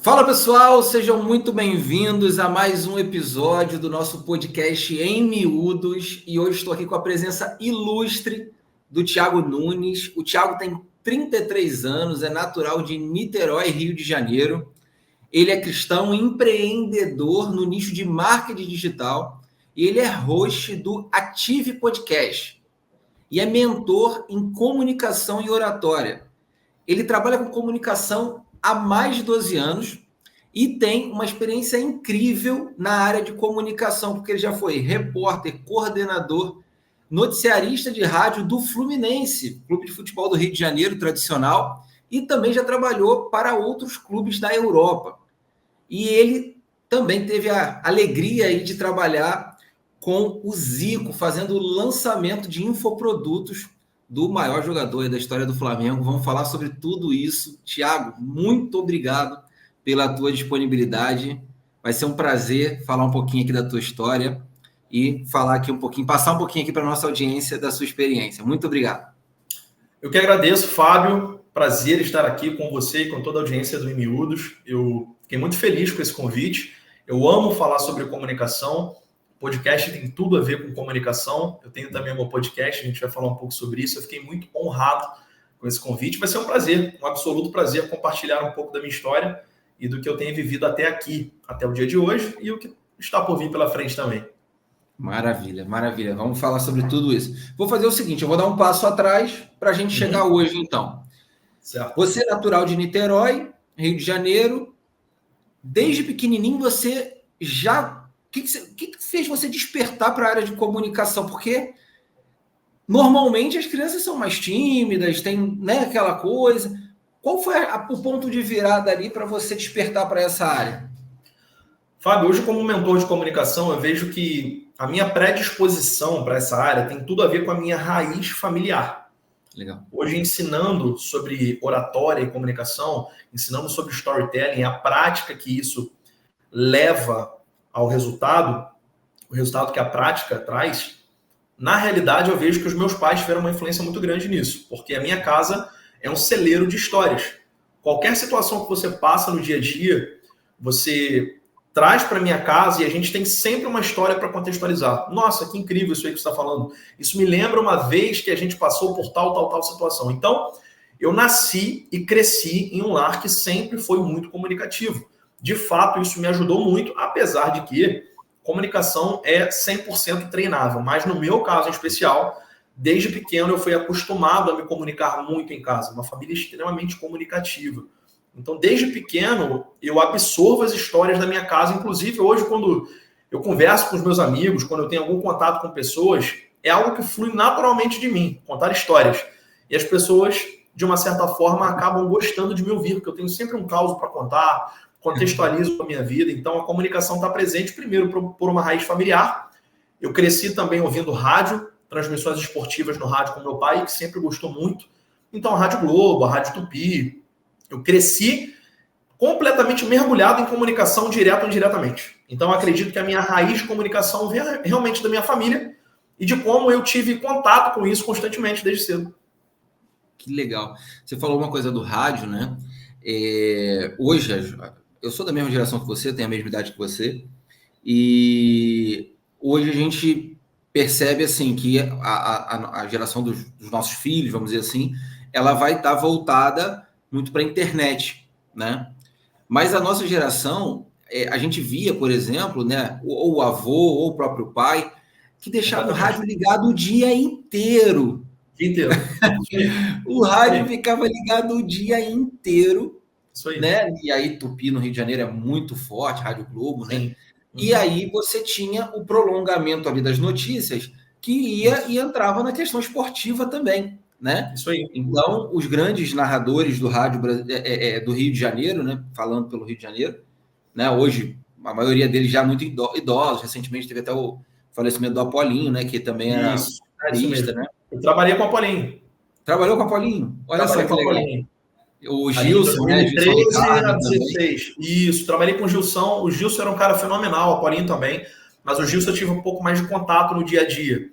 Fala pessoal, sejam muito bem-vindos a mais um episódio do nosso podcast Em Miúdos. E hoje estou aqui com a presença ilustre do Thiago Nunes. O Thiago tem 33 anos, é natural de Niterói, Rio de Janeiro. Ele é cristão empreendedor no nicho de marketing digital e ele é host do Ative Podcast e é mentor em comunicação e oratória. Ele trabalha com comunicação há mais de 12 anos e tem uma experiência incrível na área de comunicação, porque ele já foi repórter, coordenador, noticiarista de rádio do Fluminense, clube de futebol do Rio de Janeiro, tradicional, e também já trabalhou para outros clubes da Europa. E ele também teve a alegria aí de trabalhar com o Zico, fazendo o lançamento de infoprodutos do maior jogador da história do Flamengo. Vamos falar sobre tudo isso. Thiago, muito obrigado pela tua disponibilidade. Vai ser um prazer falar um pouquinho aqui da tua história e falar aqui um pouquinho, passar um pouquinho aqui para a nossa audiência da sua experiência. Muito obrigado. Eu que agradeço, Fábio. Prazer estar aqui com você e com toda a audiência do Em Miúdos. Eu fiquei muito feliz com esse convite. Eu amo falar sobre comunicação. O podcast tem tudo a ver com comunicação. Eu tenho também um podcast, a gente vai falar um pouco sobre isso. Eu fiquei muito honrado com esse convite. Vai ser um prazer, um absoluto prazer compartilhar um pouco da minha história e do que eu tenho vivido até aqui, até o dia de hoje, e o que está por vir pela frente também. Maravilha, maravilha. Vamos falar sobre tudo isso. Vou fazer o seguinte, eu vou dar um passo atrás para a gente chegar hoje, então. Certo. Você é natural de Niterói, Rio de Janeiro. Desde pequenininho você já... O que fez você despertar para a área de comunicação? Porque normalmente as crianças são mais tímidas, tem, né, aquela coisa. Qual foi o ponto de virada ali para você despertar para essa área? Fábio, hoje como mentor de comunicação, eu vejo que a minha predisposição para essa área tem tudo a ver com a minha raiz familiar. Legal. Hoje ensinando sobre oratória e comunicação, ensinando sobre storytelling, a prática que isso leva ao resultado, o resultado que a prática traz, na realidade eu vejo que os meus pais tiveram uma influência muito grande nisso, porque a minha casa é um celeiro de histórias. Qualquer situação que você passa no dia a dia, você traz para minha casa e a gente tem sempre uma história para contextualizar. Nossa, que incrível isso aí que você está falando. Isso me lembra uma vez que a gente passou por tal situação. Então, eu nasci e cresci em um lar que sempre foi muito comunicativo. De fato, isso me ajudou muito, apesar de que comunicação é 100% treinável. Mas no meu caso em especial, desde pequeno eu fui acostumado a me comunicar muito em casa. Uma família extremamente comunicativa. Então, desde pequeno, eu absorvo as histórias da minha casa. Inclusive, hoje, quando eu converso com os meus amigos, quando eu tenho algum contato com pessoas, é algo que flui naturalmente de mim, contar histórias. E as pessoas, de uma certa forma, acabam gostando de me ouvir, porque eu tenho sempre um caos para contar, contextualizo a minha vida. Então, a comunicação está presente, primeiro, por uma raiz familiar. Eu cresci também ouvindo rádio, transmissões esportivas no rádio com meu pai, que sempre gostou muito. Então, a Rádio Globo, a Rádio Tupi. Eu cresci completamente mergulhado em comunicação direta ou indiretamente. Então, acredito que a minha raiz de comunicação vem realmente da minha família e de como eu tive contato com isso constantemente desde cedo. Que legal. Você falou uma coisa do rádio, né? Hoje, eu sou da mesma geração que você, tenho a mesma idade que você, e hoje a gente percebe assim que a geração dos nossos filhos, vamos dizer assim, ela vai estar voltada muito para a internet, né? Mas a nossa geração, a gente via, por exemplo, né, ou o avô ou o próprio pai, que deixava o rádio ligado o dia inteiro. O rádio ficava ligado o dia inteiro. Isso aí. Né? E aí Tupi no Rio de Janeiro é muito forte, Rádio Globo, né? Sim. E aí você tinha o prolongamento ali das notícias que ia e entrava na questão esportiva também, né? Isso aí. Então, os grandes narradores do rádio do Rio de Janeiro, né? Falando pelo Rio de Janeiro, né? Hoje, a maioria deles já muito idosos. Recentemente teve até o falecimento do Apolinho, né? Que também era jornalista, né? Eu trabalhei com o Apolinho. Trabalhou com o Apolinho? Olha só que legal. O Gilson, né? 2013 a 16. Isso, trabalhei com o Gilson. O Gilson era um cara fenomenal, o Apolinho também. Mas o Gilson eu tive um pouco mais de contato no dia a dia.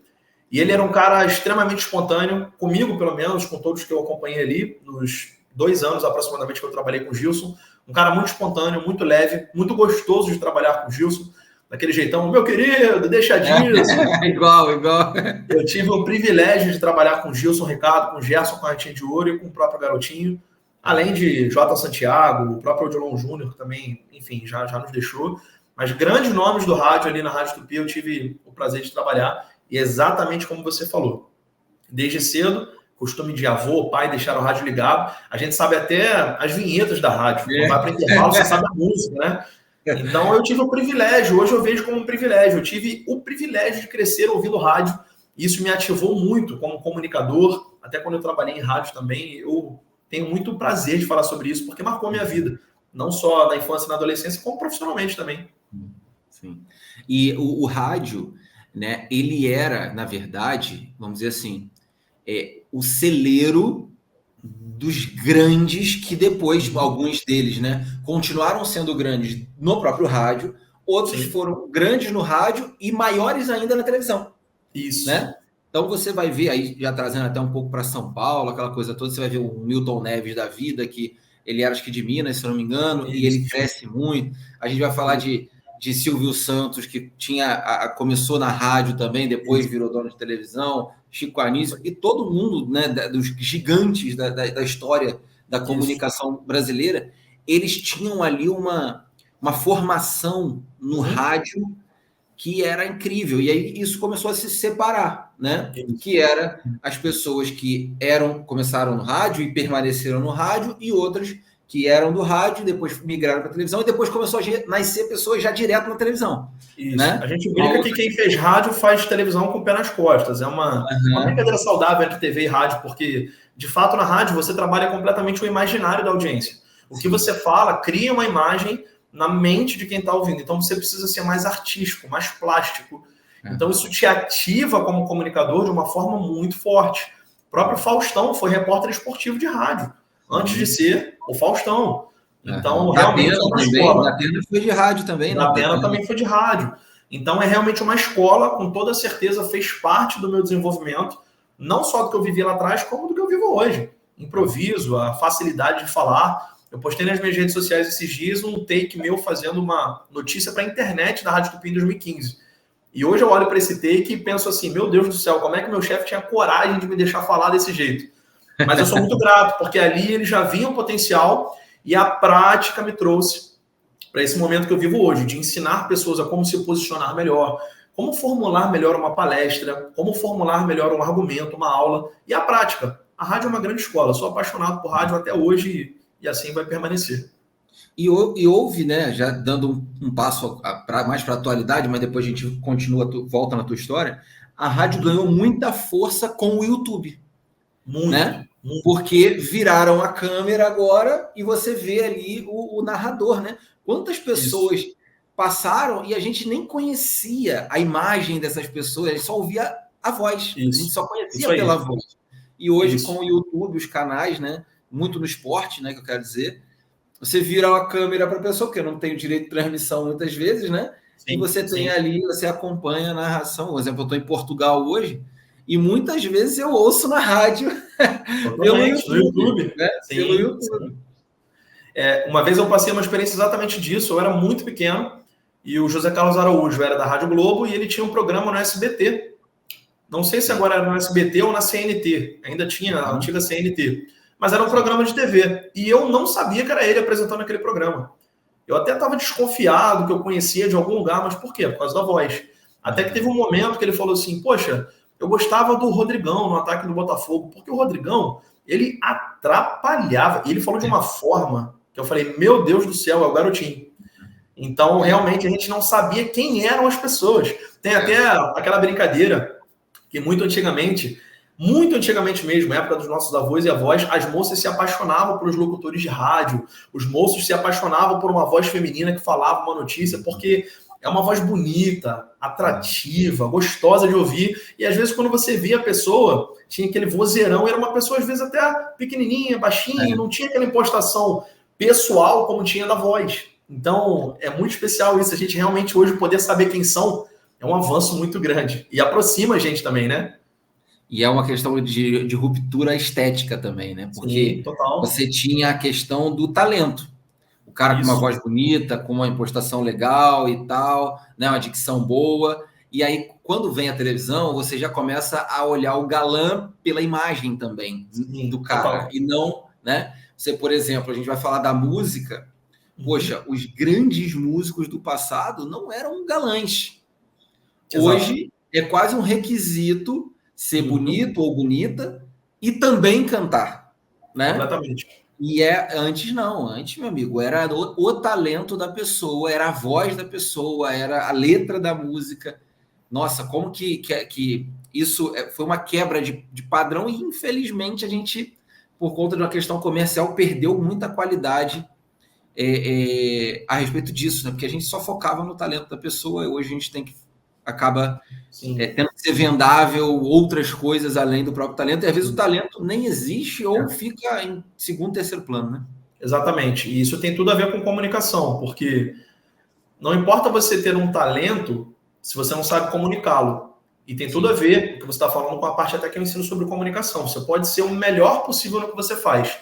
E ele era um cara extremamente espontâneo, comigo pelo menos, com todos que eu acompanhei ali, nos 2 anos aproximadamente que eu trabalhei com o Gilson. Um cara muito espontâneo, muito leve, muito gostoso de trabalhar com o Gilson. Daquele jeitão, meu querido, deixa disso. Igual. Eu tive o privilégio de trabalhar com o Gilson Ricardo, com o Gerson Corretinha de Ouro e com o próprio Garotinho. Além de J. Santiago, o próprio Odilon Júnior, que também, enfim, já nos deixou. Mas grandes nomes do rádio ali na Rádio Tupi eu tive o prazer de trabalhar. E exatamente como você falou. Desde cedo, costume de avô, pai, deixar o rádio ligado. A gente sabe até as vinhetas da rádio. Quando vai para o intervalo, você sabe a música, né? Então eu tive o privilégio, hoje eu vejo como um privilégio. Eu tive o privilégio de crescer ouvindo rádio. Isso me ativou muito como comunicador. Até quando eu trabalhei em rádio também, eu tenho muito prazer de falar sobre isso, porque marcou a minha vida. Não só na infância e na adolescência, como profissionalmente também. Sim. E o rádio, né, ele era, na verdade, vamos dizer assim, o celeiro dos grandes que depois, alguns deles, né, continuaram sendo grandes no próprio rádio, outros Sim. foram grandes no rádio e maiores ainda na televisão. Isso. Né? Então você vai ver aí, já trazendo até um pouco para São Paulo, aquela coisa toda, você vai ver o Milton Neves da vida, que ele era acho que de Minas, se eu não me engano, e ele cresce muito. A gente vai falar de Silvio Santos, que começou na rádio também, depois virou dono de televisão, Chico Anísio, e todo mundo, né, dos gigantes da história da comunicação brasileira, eles tinham ali uma formação no rádio que era incrível. E aí isso começou a se separar, né? Que era as pessoas que começaram no rádio e permaneceram no rádio, e outras que eram do rádio, depois migraram para a televisão, e depois começou a nascer pessoas já direto na televisão. Isso. Né? A gente brinca que quem fez rádio faz televisão com o pé nas costas. É uma brincadeira saudável entre TV e rádio, porque, de fato, na rádio você trabalha completamente o imaginário da audiência. O que você fala cria uma imagem na mente de quem está ouvindo. Então, você precisa ser mais artístico, mais plástico. Então, isso te ativa como comunicador de uma forma muito forte. O próprio Faustão foi repórter esportivo de rádio, antes de ser o Faustão. Então, realmente é uma escola. Da Pena foi de rádio também, né? Da Pena também foi de rádio. Então, é realmente uma escola, com toda certeza fez parte do meu desenvolvimento, não só do que eu vivi lá atrás, como do que eu vivo hoje. Improviso, a facilidade de falar. Eu postei nas minhas redes sociais esses dias um take meu fazendo uma notícia para a internet da Rádio Tupi em 2015. E hoje eu olho para esse take e penso assim, meu Deus do céu, como é que meu chefe tinha coragem de me deixar falar desse jeito? Mas eu sou muito grato, porque ali ele já vinha um potencial e a prática me trouxe para esse momento que eu vivo hoje, de ensinar pessoas a como se posicionar melhor, como formular melhor uma palestra, como formular melhor um argumento, uma aula, e a prática. A rádio é uma grande escola, sou apaixonado por rádio até hoje e assim vai permanecer. E houve, né, já dando um passo mais para a atualidade, mas depois a gente volta na tua história, a rádio ganhou muita força com o YouTube. Muito, né? muito. Porque viraram a câmera agora e você vê ali o narrador, né? Quantas pessoas passaram e a gente nem conhecia a imagem dessas pessoas, a gente só ouvia a voz, a gente só conhecia pela voz. E hoje, com o YouTube, os canais, né? Muito no esporte, né? Que eu quero dizer, você vira a câmera para a pessoa, porque eu não tenho direito de transmissão muitas vezes, né? Sim, e você tem ali, você acompanha a narração. Por exemplo, eu estou em Portugal hoje e muitas vezes eu ouço na rádio pelo YouTube. Né? Sim, pelo YouTube. Uma vez eu passei uma experiência exatamente disso. Eu era muito pequeno e o José Carlos Araújo era da Rádio Globo e ele tinha um programa no SBT. Não sei se agora era no SBT ou na CNT. Ainda tinha a antiga CNT. Mas era um programa de TV. E eu não sabia que era ele apresentando aquele programa. Eu até estava desconfiado que eu conhecia de algum lugar, mas por quê? Por causa da voz. Até que teve um momento que ele falou assim, poxa, eu gostava do Rodrigão no ataque do Botafogo, porque o Rodrigão, ele atrapalhava. E ele falou de uma forma que eu falei, meu Deus do céu, é o Garotinho. Então, realmente, a gente não sabia quem eram as pessoas. Tem até aquela brincadeira que muito antigamente mesmo, na época dos nossos avós e avós, as moças se apaixonavam pelos locutores de rádio, os moços se apaixonavam por uma voz feminina que falava uma notícia, porque é uma voz bonita, atrativa, gostosa de ouvir, e às vezes quando você via a pessoa, tinha aquele vozeirão, era uma pessoa às vezes até pequenininha, baixinha, não tinha aquela impostação pessoal como tinha da voz. Então, é muito especial isso, a gente realmente hoje poder saber quem são, é um avanço muito grande, e aproxima a gente também, né? E é uma questão de ruptura estética também, né? Porque sim, total. Você tinha a questão do talento. cara com uma voz bonita, com uma impostação legal e tal, né? Uma dicção boa. E aí, quando vem a televisão, você já começa a olhar o galã pela imagem também do cara. Total. E não, né? Você, por exemplo, a gente vai falar da música. Poxa, os grandes músicos do passado não eram galãs. Hoje é quase um requisito ser bonito ou bonita e também cantar, né? Completamente. E antes não, antes, meu amigo, era o talento da pessoa, era a voz da pessoa, era a letra da música. Nossa, como que isso foi uma quebra de padrão e, infelizmente, a gente, por conta de uma questão comercial, perdeu muita qualidade a respeito disso, né? Porque a gente só focava no talento da pessoa e hoje a gente acaba tendo que ser vendável outras coisas além do próprio talento, e às vezes o talento nem existe ou fica em segundo, terceiro plano, né? Exatamente, e isso tem tudo a ver com comunicação, porque não importa você ter um talento se você não sabe comunicá-lo, e tem tudo a ver o que você está falando com a parte até que eu ensino sobre comunicação. Você pode ser o melhor possível no que você faz.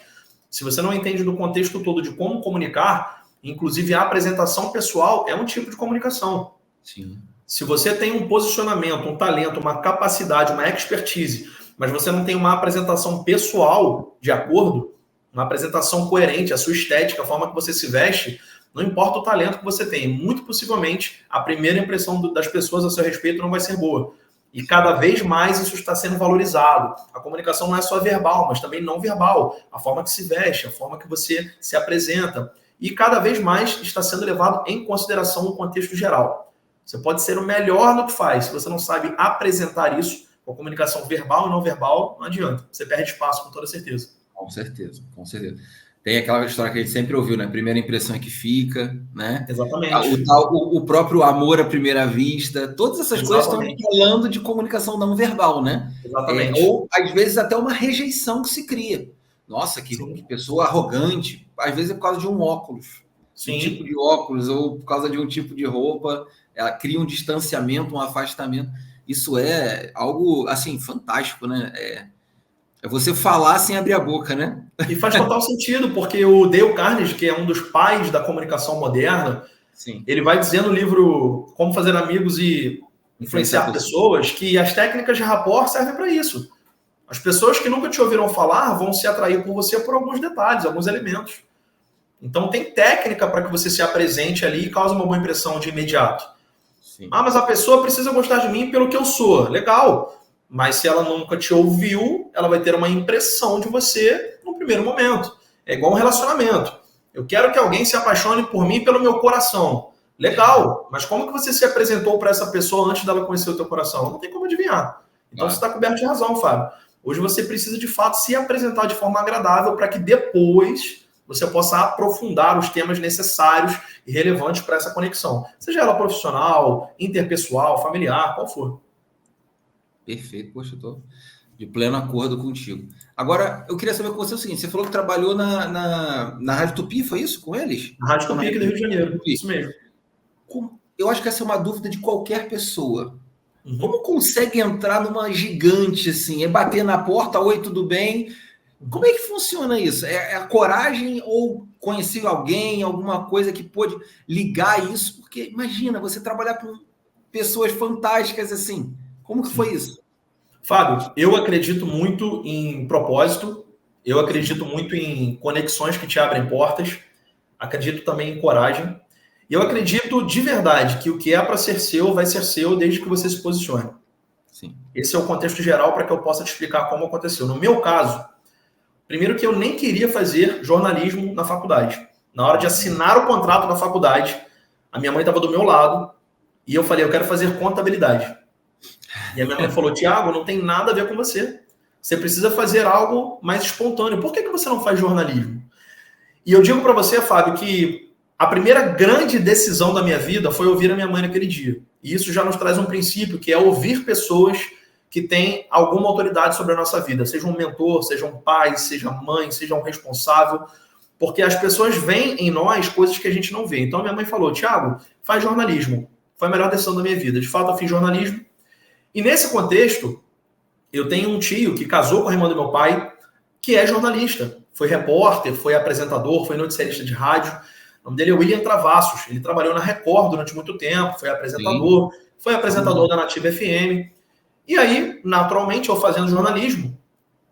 Se você não entende do contexto todo de como comunicar, inclusive a apresentação pessoal é um tipo de comunicação. Sim. Se você tem um posicionamento, um talento, uma capacidade, uma expertise, mas você não tem uma apresentação pessoal de acordo, uma apresentação coerente, a sua estética, a forma que você se veste, não importa o talento que você tem, muito possivelmente a primeira impressão das pessoas a seu respeito não vai ser boa. E cada vez mais isso está sendo valorizado. A comunicação não é só verbal, mas também não verbal. A forma que se veste, a forma que você se apresenta. E cada vez mais está sendo levado em consideração no contexto geral. Você pode ser o melhor no que faz. Se você não sabe apresentar isso, com a comunicação verbal e não verbal, não adianta. Você perde espaço, com toda certeza. Com certeza, com certeza. Tem aquela história que a gente sempre ouviu, né? Primeira impressão é que fica, né? Exatamente. O próprio amor à primeira vista. Todas essas coisas estão falando de comunicação não verbal, né? Exatamente. Ou, às vezes, até uma rejeição que se cria. Nossa, que pessoa arrogante. Às vezes é por causa de um óculos. Um tipo de óculos, ou por causa de um tipo de roupa. Ela cria um distanciamento, um afastamento. Isso é algo, assim, fantástico, né? É você falar sem abrir a boca, né? E faz total sentido, porque o Dale Carnegie, que é um dos pais da comunicação moderna, ele vai dizer no livro Como Fazer Amigos e Influenciar Pessoas, que as técnicas de rapport servem para isso. As pessoas que nunca te ouviram falar vão se atrair por você por alguns detalhes, alguns elementos. Então tem técnica para que você se apresente ali e cause uma boa impressão de imediato. Sim. Ah, mas a pessoa precisa gostar de mim pelo que eu sou. Legal. Mas se ela nunca te ouviu, ela vai ter uma impressão de você no primeiro momento. É igual um relacionamento. Eu quero que alguém se apaixone por mim pelo meu coração. Legal. Mas como que você se apresentou para essa pessoa antes dela conhecer o teu coração? Não tem como adivinhar. Então você está coberto de razão, Fábio. Hoje você precisa, de fato, se apresentar de forma agradável para que depois você possa aprofundar os temas necessários e relevantes para essa conexão. Seja ela profissional, interpessoal, familiar, qual for. Perfeito, poxa, eu estou de pleno acordo contigo. Agora, eu queria saber com você o seguinte, você falou que trabalhou na Rádio Tupi, foi isso, com eles? Na Rádio Tupi aqui do Rio de Janeiro, isso mesmo. Eu acho que essa é uma dúvida de qualquer pessoa. Como consegue entrar numa gigante assim? É bater na porta, oi, tudo bem? Como é que funciona isso? É a coragem ou conhecer alguém, alguma coisa que pôde ligar isso? Porque imagina, você trabalhar com pessoas fantásticas assim. Como que foi isso? Fábio, eu acredito muito em propósito, eu acredito muito em conexões que te abrem portas, acredito também em coragem, e eu acredito de verdade que o que é para ser seu vai ser seu desde que você se posicione. Sim. Esse é o contexto geral para que eu possa te explicar como aconteceu. No meu caso, primeiro que eu nem queria fazer jornalismo na faculdade. Na hora de assinar o contrato da faculdade, a minha mãe estava do meu lado e eu falei, eu quero fazer contabilidade. E a minha mãe falou, Tiago, não tem nada a ver com você. Você precisa fazer algo mais espontâneo. Por que você não faz jornalismo? E eu digo para você, Fábio, que a primeira grande decisão da minha vida foi ouvir a minha mãe naquele dia. E isso já nos traz um princípio, que é ouvir pessoas que têm alguma autoridade sobre a nossa vida. Seja um mentor, seja um pai, seja mãe, seja um responsável. Porque as pessoas veem em nós coisas que a gente não vê. Então a minha mãe falou, Tiago, faz jornalismo. Foi a melhor decisão da minha vida. De fato, eu fiz jornalismo. E nesse contexto, eu tenho um tio que casou com a irmã do meu pai, que é jornalista. Foi repórter, foi apresentador, foi noticiarista de rádio. O nome dele é William Travassos. Ele trabalhou na Record durante muito tempo, foi apresentador, foi apresentador da Nativa FM. E aí, naturalmente, eu fazendo jornalismo,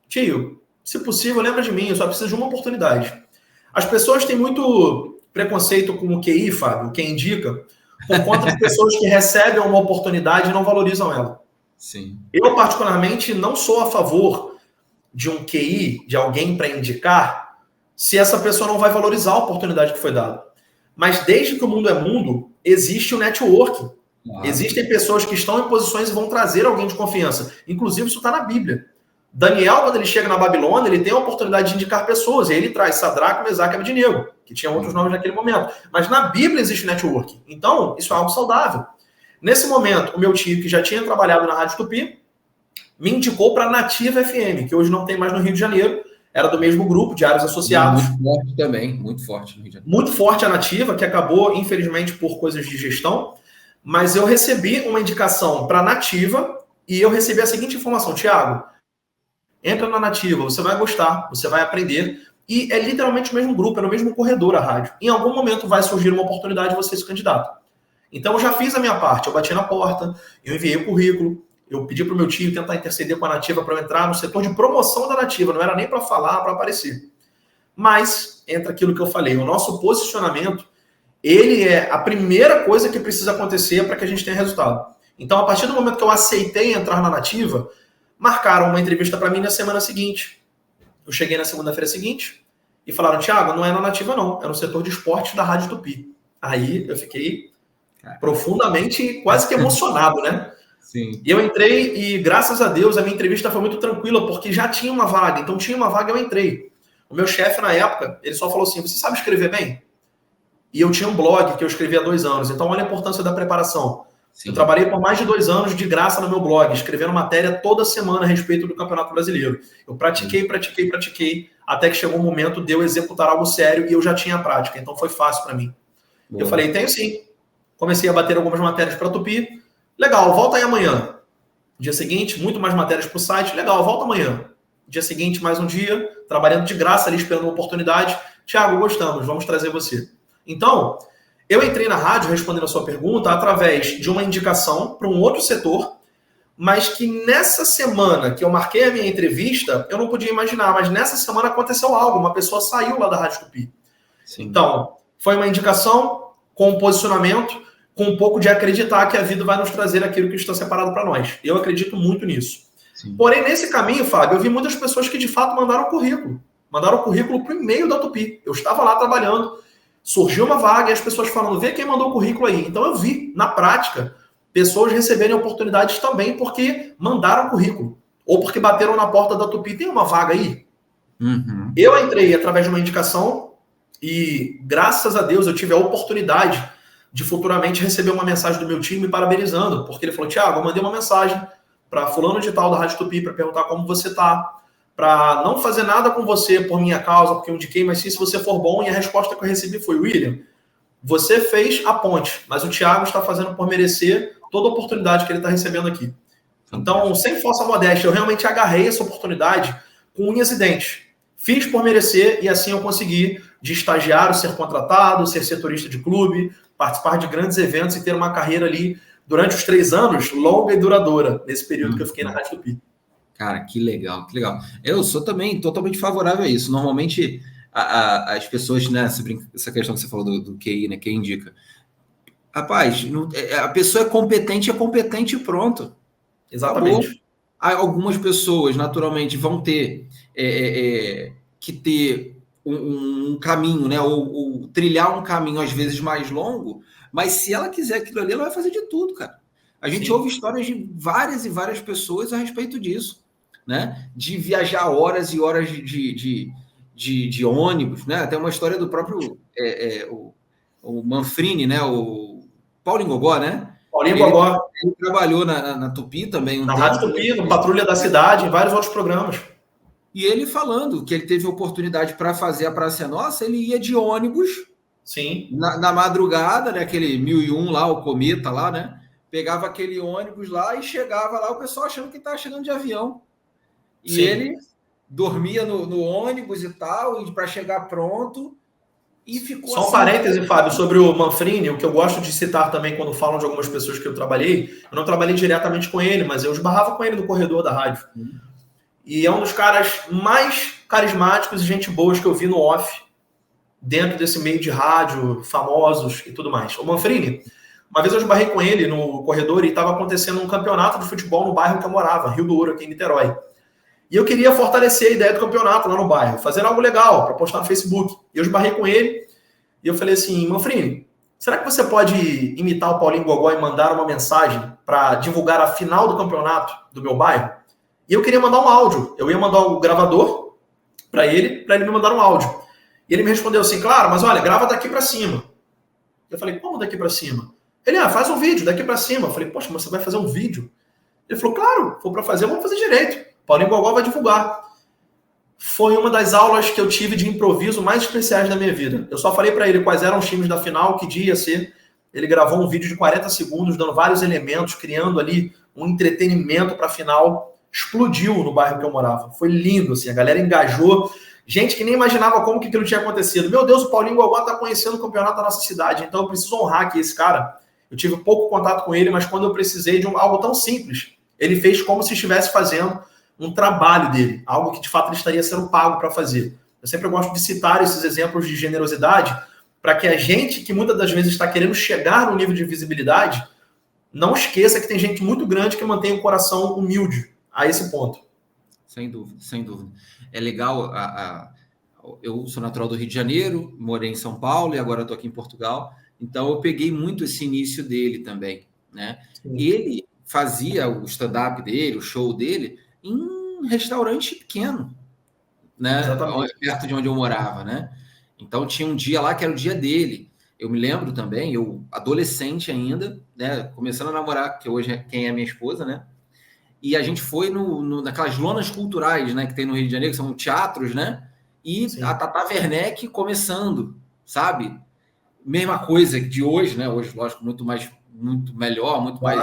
tio, se possível, lembra de mim, eu só preciso de uma oportunidade. As pessoas têm muito preconceito com o QI, Fábio, quem indica, por conta de pessoas que recebem uma oportunidade e não valorizam ela. Sim. Eu, particularmente, não sou a favor de um QI, de alguém para indicar, se essa pessoa não vai valorizar a oportunidade que foi dada. Mas desde que o mundo é mundo, existe o networking. Claro. Existem pessoas que estão em posições e vão trazer alguém de confiança. Inclusive, isso está na Bíblia. Daniel, quando ele chega na Babilônia, ele tem a oportunidade de indicar pessoas. E aí ele traz Sadraque, Mesaque e Abednego, que tinham outros nomes naquele momento. Mas na Bíblia existe networking. Então, isso é algo saudável. Nesse momento, o meu tio, que já tinha trabalhado na Rádio Tupi, me indicou para a Nativa FM, que hoje não tem mais no Rio de Janeiro. Era do mesmo grupo, Diários Associados. Muito forte também, muito forte no Rio de Janeiro. Muito forte a Nativa, que acabou, infelizmente, por coisas de gestão. Mas eu recebi uma indicação para a Nativa e eu recebi a seguinte informação: Thiago, entra na Nativa, você vai gostar, você vai aprender. E é literalmente o mesmo grupo, é no mesmo corredor a rádio. Em algum momento vai surgir uma oportunidade de você se candidatar. Então eu já fiz a minha parte, eu bati na porta, eu enviei o currículo, eu pedi para o meu tio tentar interceder com a Nativa para eu entrar no setor de promoção da Nativa, não era nem para falar, para aparecer. Mas entra aquilo que eu falei, o nosso posicionamento, ele é a primeira coisa que precisa acontecer para que a gente tenha resultado. Então, a partir do momento que eu aceitei entrar na Nativa, marcaram uma entrevista para mim na semana seguinte. Eu cheguei na segunda-feira seguinte e falaram: Thiago, não é na Nativa não, é no setor de esportes da Rádio Tupi. Aí eu fiquei profundamente, quase que emocionado, né? Sim. E eu entrei e, graças a Deus, a minha entrevista foi muito tranquila, porque já tinha uma vaga. Então, tinha uma vaga, eu entrei. O meu chefe, na época, ele só falou assim: você sabe escrever bem? E eu tinha um blog que eu escrevi há 2 anos. Então, olha a importância da preparação. Sim. Eu trabalhei por mais de 2 anos de graça no meu blog, escrevendo matéria toda semana a respeito do Campeonato Brasileiro. Eu pratiquei, até que chegou um momento de eu executar algo sério e eu já tinha a prática. Então, foi fácil para mim. Boa. Eu falei: tenho sim. Comecei a bater algumas matérias para a Tupi. Legal, volta aí amanhã. Dia seguinte, muito mais matérias para o site. Legal, volta amanhã. Dia seguinte, mais um dia, trabalhando de graça ali, esperando uma oportunidade. Thiago, gostamos, vamos trazer você. Então, eu entrei na rádio, respondendo a sua pergunta, através de uma indicação para um outro setor, mas que nessa semana que eu marquei a minha entrevista, eu não podia imaginar, mas nessa semana aconteceu algo, uma pessoa saiu lá da Rádio Tupi. Sim. Então, foi uma indicação com um posicionamento, com um pouco de acreditar que a vida vai nos trazer aquilo que está separado para nós. Eu acredito muito nisso. Sim. Porém, nesse caminho, Fábio, eu vi muitas pessoas que de fato mandaram currículo. Mandaram o currículo para o e-mail da Tupi. Eu estava lá trabalhando, surgiu uma vaga e as pessoas falando: vê quem mandou o currículo aí. Então eu vi, na prática, pessoas receberem oportunidades também porque mandaram currículo. Ou porque bateram na porta da Tupi: tem uma vaga aí? Uhum. Eu entrei através de uma indicação e, graças a Deus, eu tive a oportunidade de futuramente receber uma mensagem do meu time parabenizando, porque ele falou: Thiago, eu mandei uma mensagem para fulano de tal da Rádio Tupi para perguntar como você está, para não fazer nada com você por minha causa, porque eu indiquei, mas sim, se você for bom. E a resposta que eu recebi foi: William, você fez a ponte, mas o Thiago está fazendo por merecer toda a oportunidade que ele está recebendo aqui. Então, sem falsa modéstia, eu realmente agarrei essa oportunidade com unhas e dentes. Fiz por merecer e assim eu consegui, de estagiário, ser contratado, ser setorista de clube, participar de grandes eventos e ter uma carreira ali durante os 3 anos, longa e duradoura, nesse período que eu fiquei na Rádio Tupi. Cara, que legal, que legal. Eu sou também totalmente favorável a isso. Normalmente, as pessoas, né, essa questão que você falou do QI, né, quem indica. Rapaz, a pessoa é competente e pronto. Exatamente. Algumas pessoas, naturalmente, vão ter que ter um caminho, né, ou trilhar um caminho, às vezes, mais longo, mas se ela quiser aquilo ali, ela vai fazer de tudo, cara. A gente ouve histórias de várias e várias pessoas a respeito disso, né? De viajar horas e horas de ônibus, né? Até uma história do próprio o Manfrini, né? O Paulinho Gogó, né? Paulinho Gogó. Ele trabalhou na Tupi também. Na Rádio Tupi, no Patrulha da Cidade, em vários outros programas. E ele falando que ele teve oportunidade para fazer a Praça é Nossa, ele ia de ônibus. Sim. Na madrugada, né? Aquele 1001 lá, o Cometa lá, né? Pegava aquele ônibus lá e chegava lá, o pessoal achando que estava chegando de avião. E ele dormia no ônibus e tal, e para chegar pronto. E ficou Só um assim, parêntese, Fábio, sobre o Manfrini, o que eu gosto de citar também quando falam de algumas pessoas que eu não trabalhei diretamente com ele, mas eu esbarrava com ele no corredor da rádio. E é um dos caras mais carismáticos e gente boas que eu vi no off, dentro desse meio de rádio, famosos e tudo mais. O Manfrini, uma vez eu esbarrei com ele no corredor e estava acontecendo um campeonato de futebol no bairro que eu morava, Rio do Ouro, aqui em Niterói. E eu queria fortalecer a ideia do campeonato lá no bairro, fazer algo legal para postar no Facebook. E eu esbarrei com ele e eu falei assim, Manfrini, será que você pode imitar o Paulinho Gogó e mandar uma mensagem para divulgar a final do campeonato do meu bairro? E eu queria mandar um áudio. Eu ia mandar o gravador para ele me mandar um áudio. E ele me respondeu assim, claro, mas olha, grava daqui para cima. Eu falei, como daqui para cima? Ele, faz um vídeo daqui para cima. Eu falei, poxa, mas você vai fazer um vídeo? Ele falou, claro, for para fazer, vamos fazer direito. Paulinho Gogó vai divulgar. Foi uma das aulas que eu tive de improviso mais especiais da minha vida. Eu só falei para ele quais eram os times da final, que dia ia ser. Ele gravou um vídeo de 40 segundos, dando vários elementos, criando ali um entretenimento para a final. Explodiu no bairro que eu morava. Foi lindo, assim, a galera engajou. Gente que nem imaginava como que aquilo tinha acontecido. Meu Deus, o Paulinho Gogó está conhecendo o campeonato da nossa cidade, então eu preciso honrar aqui esse cara. Eu tive pouco contato com ele, mas quando eu precisei de algo tão simples, ele fez como se estivesse fazendo um trabalho dele, algo que de fato ele estaria sendo pago para fazer. Eu sempre gosto de citar esses exemplos de generosidade para que a gente, que muitas das vezes está querendo chegar no nível de visibilidade, não esqueça que tem gente muito grande que mantém o coração humilde a esse ponto. Sem dúvida, sem dúvida. É legal, eu sou natural do Rio de Janeiro, morei em São Paulo e agora estou aqui em Portugal, então eu peguei muito esse início dele também, né? Ele fazia o stand-up dele, o show dele, em um restaurante pequeno, né? Perto de onde eu morava, né? Então tinha um dia lá que era o dia dele. Eu me lembro também, eu adolescente ainda, né? Começando a namorar, que hoje é quem é minha esposa, né? E a gente foi naquelas lonas culturais, né? Que tem no Rio de Janeiro, que são teatros, né? E sim, a Tata Werneck começando, sabe? Mesma coisa de hoje, né? Hoje, lógico, muito melhor, muito mais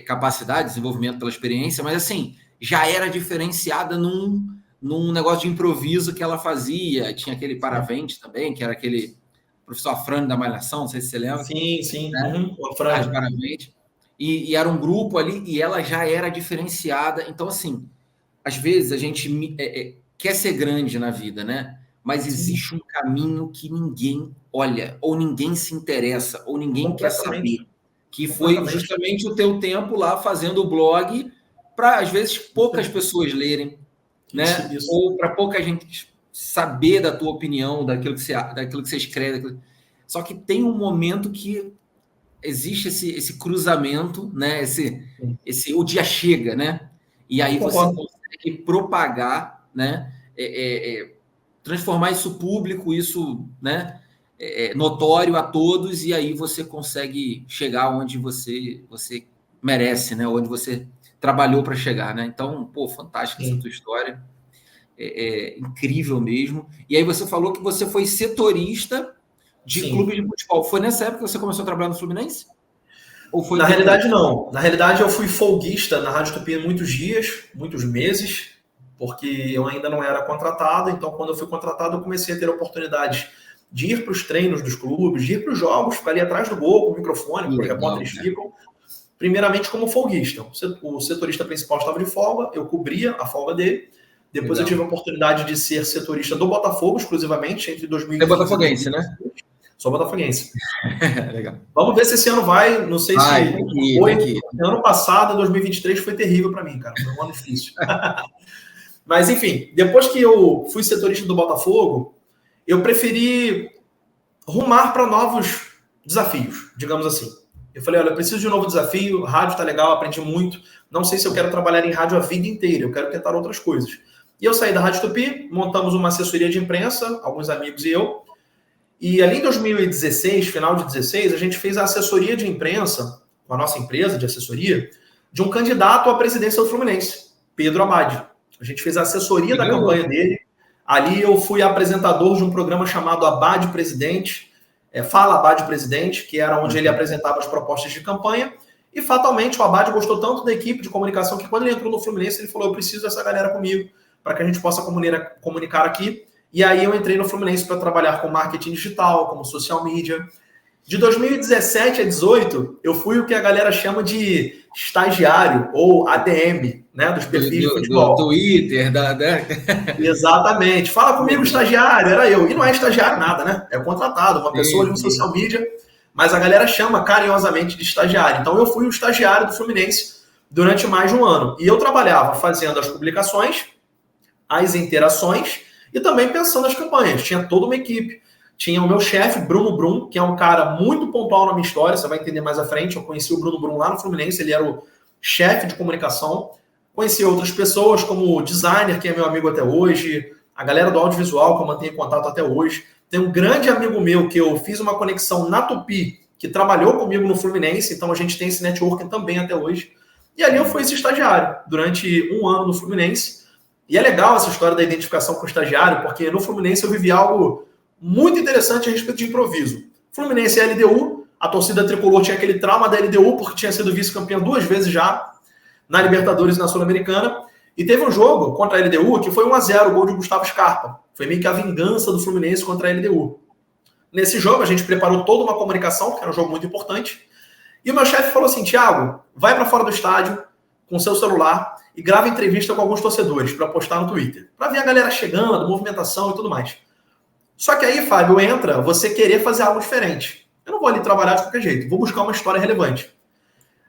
capacidade, desenvolvimento pela experiência, mas assim, já era diferenciada num negócio de improviso que ela fazia. Tinha aquele Paravente também, que era aquele professor Afrânio da Malhação, não sei se você lembra. Sim. Né? O Paravente. E era um grupo ali, e ela já era diferenciada. Então, assim, às vezes a gente quer ser grande na vida, né? Mas existe um caminho que ninguém olha, ou ninguém se interessa, ou ninguém quer saber. Que foi justamente o teu tempo lá fazendo o blog para, às vezes, poucas pessoas lerem, né? Isso. Ou para pouca gente saber da tua opinião, daquilo que você escreve. Só que tem um momento que existe esse cruzamento, né? O dia chega, né? E aí você consegue propagar, né? Transformar isso público, isso, né? Notório a todos, e aí você consegue chegar onde você merece, né? Onde você trabalhou para chegar, né? Então, pô, fantástica essa tua história. Incrível mesmo. E aí você falou que você foi setorista de clube de futebol. Foi nessa época que você começou a trabalhar no Fluminense? Ou foi na realidade, não. Na realidade, eu fui folguista na Rádio Tupi muitos dias, muitos meses, porque eu ainda não era contratado. Então, quando eu fui contratado, eu comecei a ter oportunidades de ir para os treinos dos clubes, de ir para os jogos, ficar ali atrás do gol, com o microfone, porque os repórteres ficam. Primeiramente como folguista. O setorista principal estava de folga, eu cobria a folga dele. Depois eu tive a oportunidade de ser setorista do Botafogo, exclusivamente, entre 2015 e 2016. É botafoguense, né? Sou botafoguense. Legal. Vamos ver se esse ano vai. Não sei se foi. Ano passado, 2023, foi terrível para mim, cara. Foi um ano difícil. Mas, enfim, depois que eu fui setorista do Botafogo, eu preferi rumar para novos desafios, digamos assim. Eu falei, olha, eu preciso de um novo desafio, rádio tá legal, aprendi muito, não sei se eu quero trabalhar em rádio a vida inteira, eu quero tentar outras coisas. E eu saí da Rádio Tupi, montamos uma assessoria de imprensa, alguns amigos e eu, e ali em 2016, final de 2016, a gente fez a assessoria de imprensa, com a nossa empresa de assessoria, de um candidato à presidência do Fluminense, Pedro Abad. A gente fez a assessoria da campanha dele, ali eu fui apresentador de um programa chamado Abad Presidente, Fala Abad Presidente, que era onde ele apresentava as propostas de campanha, e fatalmente o Abad gostou tanto da equipe de comunicação que quando ele entrou no Fluminense, ele falou, eu preciso dessa galera comigo, para que a gente possa comunicar aqui. E aí eu entrei no Fluminense para trabalhar com marketing digital, como social media. De 2017 a 2018, eu fui o que a galera chama de estagiário, ou ADM, né, dos perfis de futebol. Do Twitter, Exatamente. Fala comigo, estagiário, era eu. E não é estagiário nada, né? É contratado, uma pessoa de um social media, mas a galera chama carinhosamente de estagiário. Então eu fui o estagiário do Fluminense durante mais de um ano. E eu trabalhava fazendo as publicações, as interações e também pensando nas campanhas. Tinha toda uma equipe. Tinha o meu chefe, Bruno Brum, que é um cara muito pontual na minha história, você vai entender mais à frente. Eu conheci o Bruno Brum lá no Fluminense, ele era o chefe de comunicação. Conheci outras pessoas, como o designer, que é meu amigo até hoje, a galera do audiovisual, que eu mantenho contato até hoje. Tem um grande amigo meu que eu fiz uma conexão na Tupi, que trabalhou comigo no Fluminense, então a gente tem esse networking também até hoje. E ali eu fui esse estagiário, durante um ano no Fluminense. E é legal essa história da identificação com o estagiário, porque no Fluminense eu vivi algo muito interessante a respeito de improviso. Fluminense e LDU, a torcida tricolor tinha aquele trauma da LDU, porque tinha sido vice-campeã 2 vezes já, na Libertadores e na Sul-Americana. E teve um jogo contra a LDU que foi 1-0, o gol de Gustavo Scarpa. Foi meio que a vingança do Fluminense contra a LDU. Nesse jogo, a gente preparou toda uma comunicação, que era um jogo muito importante. E o meu chefe falou assim, Thiago, vai para fora do estádio com seu celular e grava entrevista com alguns torcedores para postar no Twitter. Para ver a galera chegando, movimentação e tudo mais. Só que aí, Fábio, entra você querer fazer algo diferente. Eu não vou ali trabalhar de qualquer jeito, vou buscar uma história relevante.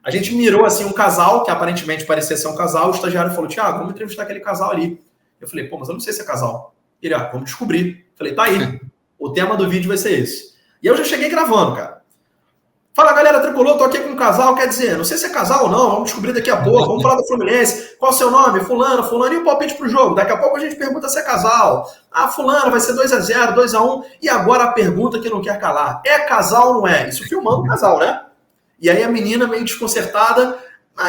A gente mirou assim um casal, que aparentemente parecia ser um casal, o estagiário falou, Thiago, vamos entrevistar aquele casal ali. Eu falei, pô, mas eu não sei se é casal. Ele, vamos descobrir. Eu falei, tá aí, o tema do vídeo vai ser esse. E eu já cheguei gravando, cara. Fala, galera tricolor, tô aqui com um casal, quer dizer, não sei se é casal ou não, vamos descobrir daqui a pouco, vamos falar do Fluminense, qual é o seu nome? Fulano, fulano, e o palpite pro jogo? Daqui a pouco a gente pergunta se é casal. Fulano, vai ser 2-0, 2-1, e agora a pergunta que não quer calar, é casal ou não é? Isso filmando o casal, né? E aí a menina meio desconcertada,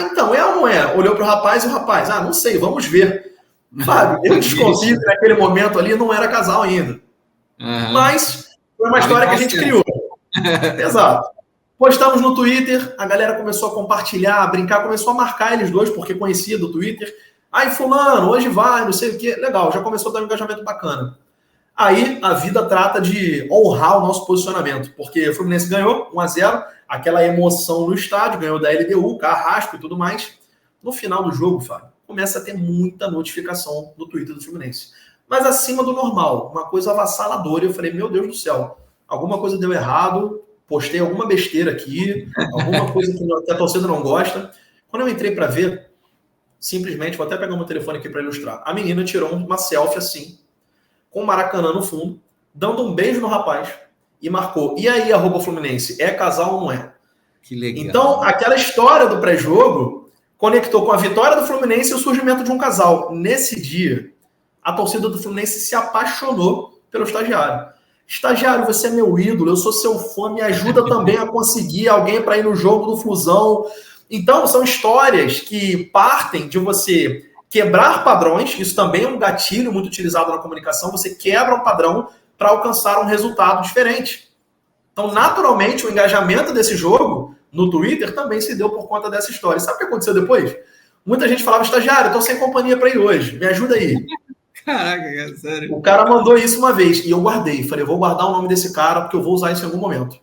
então, é ou não é? Olhou pro rapaz e o rapaz, não sei, vamos ver. Fábio, eu desconfio que naquele momento ali não era casal ainda. Mas foi uma história que a gente criou. Exato. Postamos no Twitter, a galera começou a compartilhar, a brincar, começou a marcar eles dois, porque conhecia do Twitter. Aí, fulano, hoje vai, não sei o quê. Legal, já começou a dar um engajamento bacana. Aí, a vida trata de honrar o nosso posicionamento, porque o Fluminense ganhou 1-0, aquela emoção no estádio, ganhou da LDU, Carrasco e tudo mais. No final do jogo, Fábio, começa a ter muita notificação no Twitter do Fluminense. Mas acima do normal, uma coisa avassaladora. Eu falei, meu Deus do céu, alguma coisa deu errado, postei alguma besteira aqui, alguma coisa que a torcida não gosta. Quando eu entrei para ver, simplesmente, vou até pegar meu telefone aqui para ilustrar, a menina tirou uma selfie assim, com o Maracanã no fundo, dando um beijo no rapaz e marcou, e aí, @Fluminense, é casal ou não é? Que legal. Então, aquela história do pré-jogo conectou com a vitória do Fluminense e o surgimento de um casal. Nesse dia, a torcida do Fluminense se apaixonou pelo estagiário. Estagiário, você é meu ídolo, eu sou seu fã, me ajuda também a conseguir alguém para ir no jogo do Flusão. Então, são histórias que partem de você quebrar padrões, isso também é um gatilho muito utilizado na comunicação, você quebra um padrão para alcançar um resultado diferente. Então, naturalmente, o engajamento desse jogo no Twitter também se deu por conta dessa história. Sabe o que aconteceu depois? Muita gente falava, estagiário, eu tô sem companhia para ir hoje, me ajuda aí. Caraca, cara, sério. O cara mandou isso uma vez e eu guardei. Falei, eu vou guardar o nome desse cara porque eu vou usar isso em algum momento.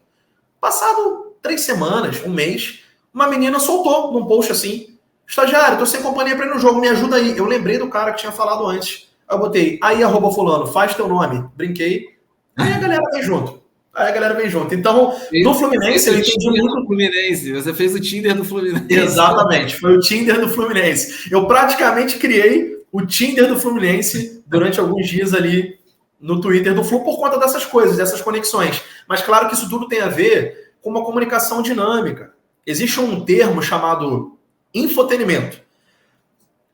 Passado 3 semanas, um mês, uma menina soltou num post assim, estagiário, tô sem companhia para ir no jogo, me ajuda aí. Eu lembrei do cara que tinha falado antes. Aí eu botei, aí @fulano, faz teu nome. Brinquei. Aí a galera vem junto. Então, no Fluminense, eu entendi muito. Fluminense. Você fez o Tinder do Fluminense. Exatamente, foi o Tinder do Fluminense. Eu praticamente criei o Tinder do Fluminense durante alguns dias ali no Twitter do Flu por conta dessas coisas, dessas conexões. Mas claro que isso tudo tem a ver com uma comunicação dinâmica. Existe um termo chamado infotenimento.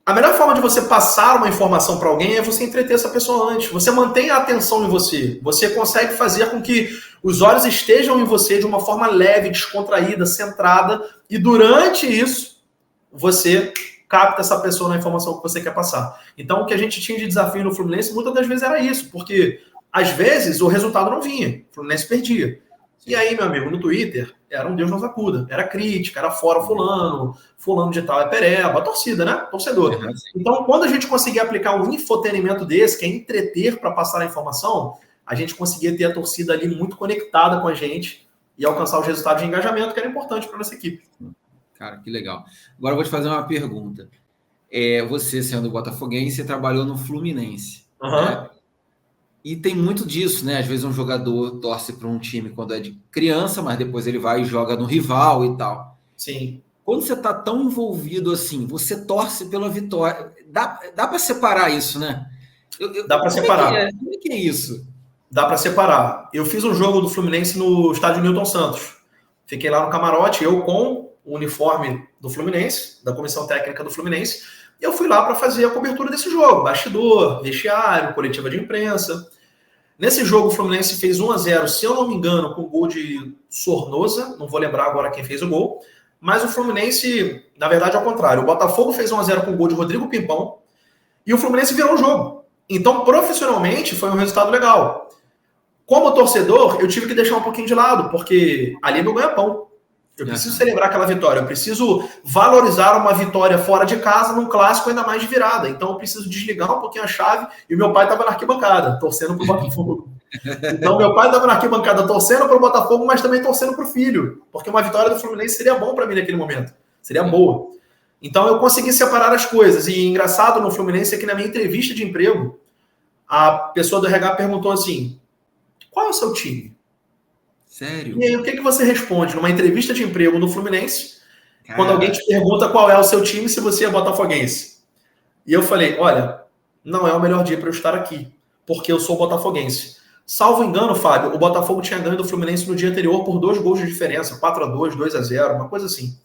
A melhor forma de você passar uma informação para alguém é você entreter essa pessoa antes. Você mantém a atenção em você. Você consegue fazer com que os olhos estejam em você de uma forma leve, descontraída, centrada. E durante isso, você capta essa pessoa na informação que você quer passar. Então, o que a gente tinha de desafio no Fluminense, muitas das vezes era isso. Porque, às vezes, o resultado não vinha. O Fluminense perdia. E aí, meu amigo, no Twitter, era um Deus nos acuda. Era crítica, era fora fulano de tal é pereba, a torcida, né? Torcedor. Então, quando a gente conseguia aplicar um infotenimento desse, que é entreter para passar a informação, a gente conseguia ter a torcida ali muito conectada com a gente e alcançar os resultados de engajamento, que era importante para nossa equipe. Cara, que legal. Agora eu vou te fazer uma pergunta. Você, sendo botafoguense, você trabalhou no Fluminense. Né? E tem muito disso, né? Às vezes um jogador torce para um time quando é de criança, mas depois ele vai e joga no rival e tal. Sim. Quando você está tão envolvido assim, você torce pela vitória. Dá para separar isso, né? Dá para separar. Como é que é isso? Dá para separar. Eu fiz um jogo do Fluminense no estádio Newton Santos. Fiquei lá no camarote, eu com o uniforme do Fluminense, da comissão técnica do Fluminense, e eu fui lá para fazer a cobertura desse jogo. Bastidor, vestiário, coletiva de imprensa. Nesse jogo, o Fluminense fez 1-0, se eu não me engano, com o gol de Sornosa. Não vou lembrar agora quem fez o gol. Mas o Fluminense, na verdade, ao contrário. O Botafogo fez 1-0 com o gol de Rodrigo Pimpão. E o Fluminense virou o jogo. Então, profissionalmente, foi um resultado legal. Como torcedor, eu tive que deixar um pouquinho de lado, porque ali é meu ganha-pão. Eu preciso celebrar aquela vitória. Eu preciso valorizar uma vitória fora de casa num clássico ainda mais de virada. Então, eu preciso desligar um pouquinho a chave. E o meu pai estava na arquibancada, torcendo para o Botafogo. Então, meu pai estava na arquibancada torcendo para o Botafogo, mas também torcendo para o filho. Porque uma vitória do Fluminense seria bom para mim naquele momento. Seria boa. Então, eu consegui separar as coisas. E engraçado no Fluminense é que na minha entrevista de emprego, a pessoa do RH perguntou assim: qual é o seu time? Sério? E aí, o que você responde numa entrevista de emprego no Fluminense, quando alguém te pergunta qual é o seu time, se você é botafoguense? E eu falei, olha, não é o melhor dia para eu estar aqui, porque eu sou botafoguense. Salvo engano, Fábio, o Botafogo tinha ganho do Fluminense no dia anterior por 2 gols de diferença, 4-2, 2-0, uma coisa assim.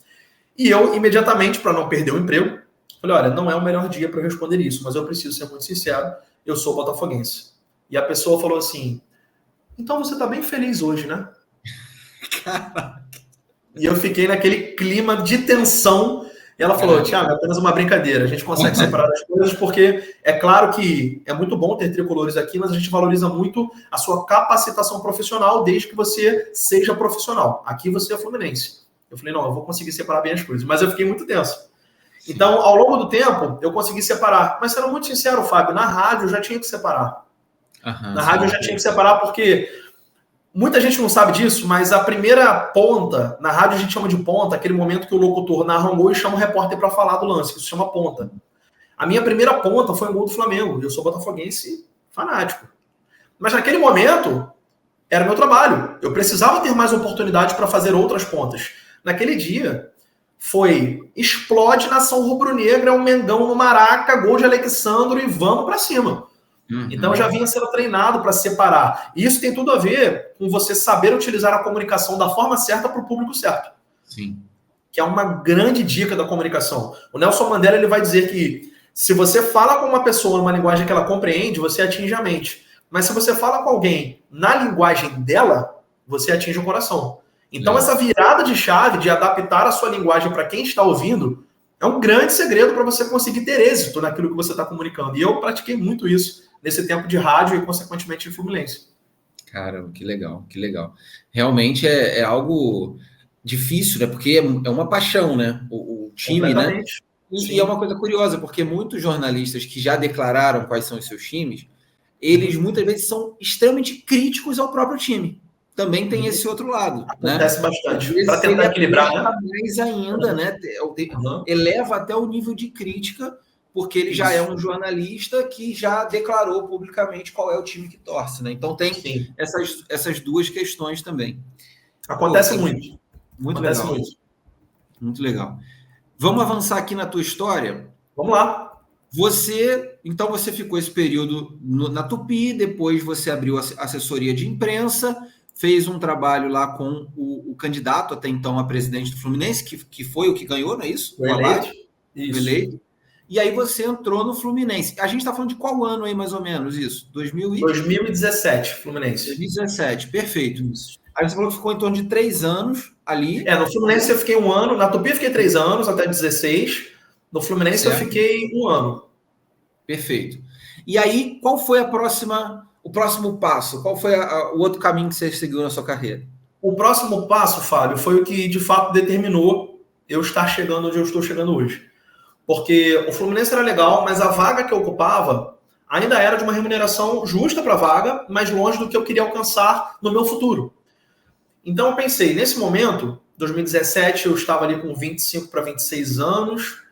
E eu, imediatamente, para não perder o emprego, falei, olha, não é o melhor dia para eu responder isso, mas eu preciso ser muito sincero, eu sou botafoguense. E a pessoa falou assim, então você está bem feliz hoje, né? Caraca. E eu fiquei naquele clima de tensão. E ela falou, Thiago, é apenas uma brincadeira. A gente consegue separar as coisas porque é claro que é muito bom ter tricolores aqui, mas a gente valoriza muito a sua capacitação profissional desde que você seja profissional. Aqui você é fluminense. Eu falei, não, eu vou conseguir separar bem as coisas. Mas eu fiquei muito tenso. Então, ao longo do tempo, eu consegui separar. Mas sendo muito sincero, Fábio, na rádio eu já tinha que separar. Na rádio eu já tinha que separar porque muita gente não sabe disso, mas a primeira ponta, na rádio a gente chama de ponta, aquele momento que o locutor narra um gol e chama o repórter para falar do lance, que isso chama ponta. A minha primeira ponta foi um gol do Flamengo. Eu sou botafoguense fanático. Mas naquele momento, era meu trabalho. Eu precisava ter mais oportunidade para fazer outras pontas. Naquele dia, foi explode nação rubro-negra, um Mengão no Maraca, gol de Alexandro e vamos para cima. Então, eu já vinha sendo treinado para separar. E isso tem tudo a ver com você saber utilizar a comunicação da forma certa para o público certo. Sim. Que é uma grande dica da comunicação. O Nelson Mandela ele vai dizer que se você fala com uma pessoa numa linguagem que ela compreende, você atinge a mente. Mas se você fala com alguém na linguagem dela, você atinge o coração. Então, essa virada de chave de adaptar a sua linguagem para quem está ouvindo é um grande segredo para você conseguir ter êxito naquilo que você está comunicando. E eu pratiquei muito isso nesse tempo de rádio e, consequentemente, de Fluminense. Caramba, que legal, que legal. Realmente é algo difícil, né? Porque é uma paixão, né? O time, né? E é uma coisa curiosa, porque muitos jornalistas que já declararam quais são os seus times, eles muitas vezes são extremamente críticos ao próprio time. Também tem esse outro lado. Acontece bastante. Para tentar equilibrar, né? Mais ainda, né? Eleva até o nível de crítica, porque ele já é um jornalista que já declarou publicamente qual é o time que torce, né? Então tem essas duas questões também. Acontece muito. Muito legal. Muito legal. Vamos avançar aqui na tua história? Vamos lá. Então você ficou esse período na Tupi, depois você abriu a assessoria de imprensa, fez um trabalho lá com o candidato até então a presidente do Fluminense, que foi o que ganhou, não é isso? Foi eleito. Eleito. E aí você entrou no Fluminense. A gente está falando de qual ano aí, mais ou menos, isso? 2017, Fluminense. 2017, perfeito. Isso. Aí você falou que ficou em torno de 3 anos ali. No Fluminense eu fiquei 1 ano, na Tupi eu fiquei 3 anos, até 16. No Fluminense eu fiquei 1 ano. Perfeito. E aí, qual foi o próximo passo? Qual foi o outro caminho que você seguiu na sua carreira? O próximo passo, Fábio, foi o que de fato determinou eu estar chegando onde eu estou chegando hoje. Porque o Fluminense era legal, mas a vaga que eu ocupava ainda era de uma remuneração justa para a vaga, mas longe do que eu queria alcançar no meu futuro. Então eu pensei, nesse momento, 2017, eu estava ali com 25 para 26 anos,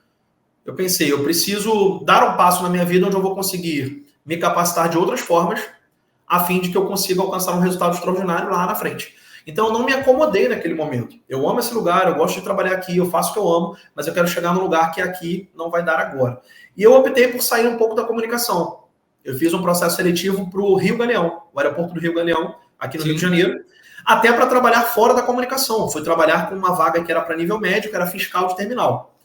eu pensei, eu preciso dar um passo na minha vida onde eu vou conseguir me capacitar de outras formas, a fim de que eu consiga alcançar um resultado extraordinário lá na frente. Então eu não me acomodei naquele momento. Eu amo esse lugar, eu gosto de trabalhar aqui, eu faço o que eu amo, mas eu quero chegar no lugar que aqui não vai dar agora. E eu optei por sair um pouco da comunicação. Eu fiz um processo seletivo para o Rio Galeão, o aeroporto do Rio Galeão, aqui no Rio de Janeiro, até para trabalhar fora da comunicação. Fui trabalhar com uma vaga que era para nível médio, que era fiscal de terminal.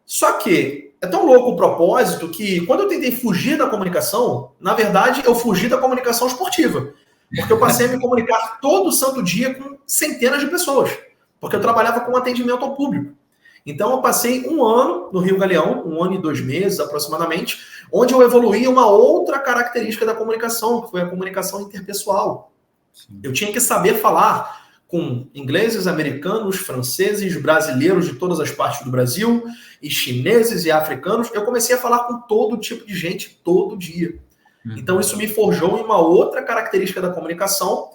Só que é tão louco o propósito que quando eu tentei fugir da comunicação, na verdade eu fugi da comunicação esportiva. Porque eu passei a me comunicar todo santo dia com centenas de pessoas. Porque eu trabalhava com atendimento ao público. Então eu passei um ano no Rio Galeão, 1 ano e 2 meses aproximadamente, onde eu evoluí uma outra característica da comunicação, que foi a comunicação interpessoal. Sim. Eu tinha que saber falar com ingleses, americanos, franceses, brasileiros de todas as partes do Brasil, e chineses e africanos. Eu comecei a falar com todo tipo de gente todo dia. Então isso me forjou em uma outra característica da comunicação,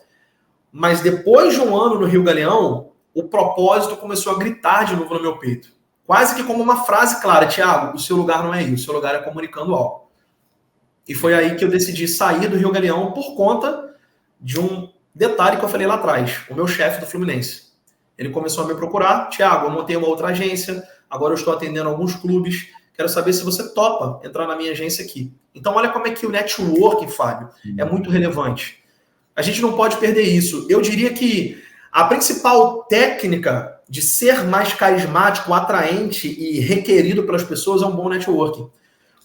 mas depois de um ano no Rio Galeão, o propósito começou a gritar de novo no meu peito. Quase que como uma frase clara, Thiago, o seu lugar não é aí, o seu lugar é comunicando algo. E foi aí que eu decidi sair do Rio Galeão por conta de um detalhe que eu falei lá atrás, o meu chefe do Fluminense. Ele começou a me procurar, Thiago, eu montei uma outra agência, agora eu estou atendendo alguns clubes, quero saber se você topa entrar na minha agência aqui. Então olha como é que o networking, Fábio, é muito relevante. A gente não pode perder isso. Eu diria que a principal técnica de ser mais carismático, atraente e requerido pelas pessoas é um bom networking.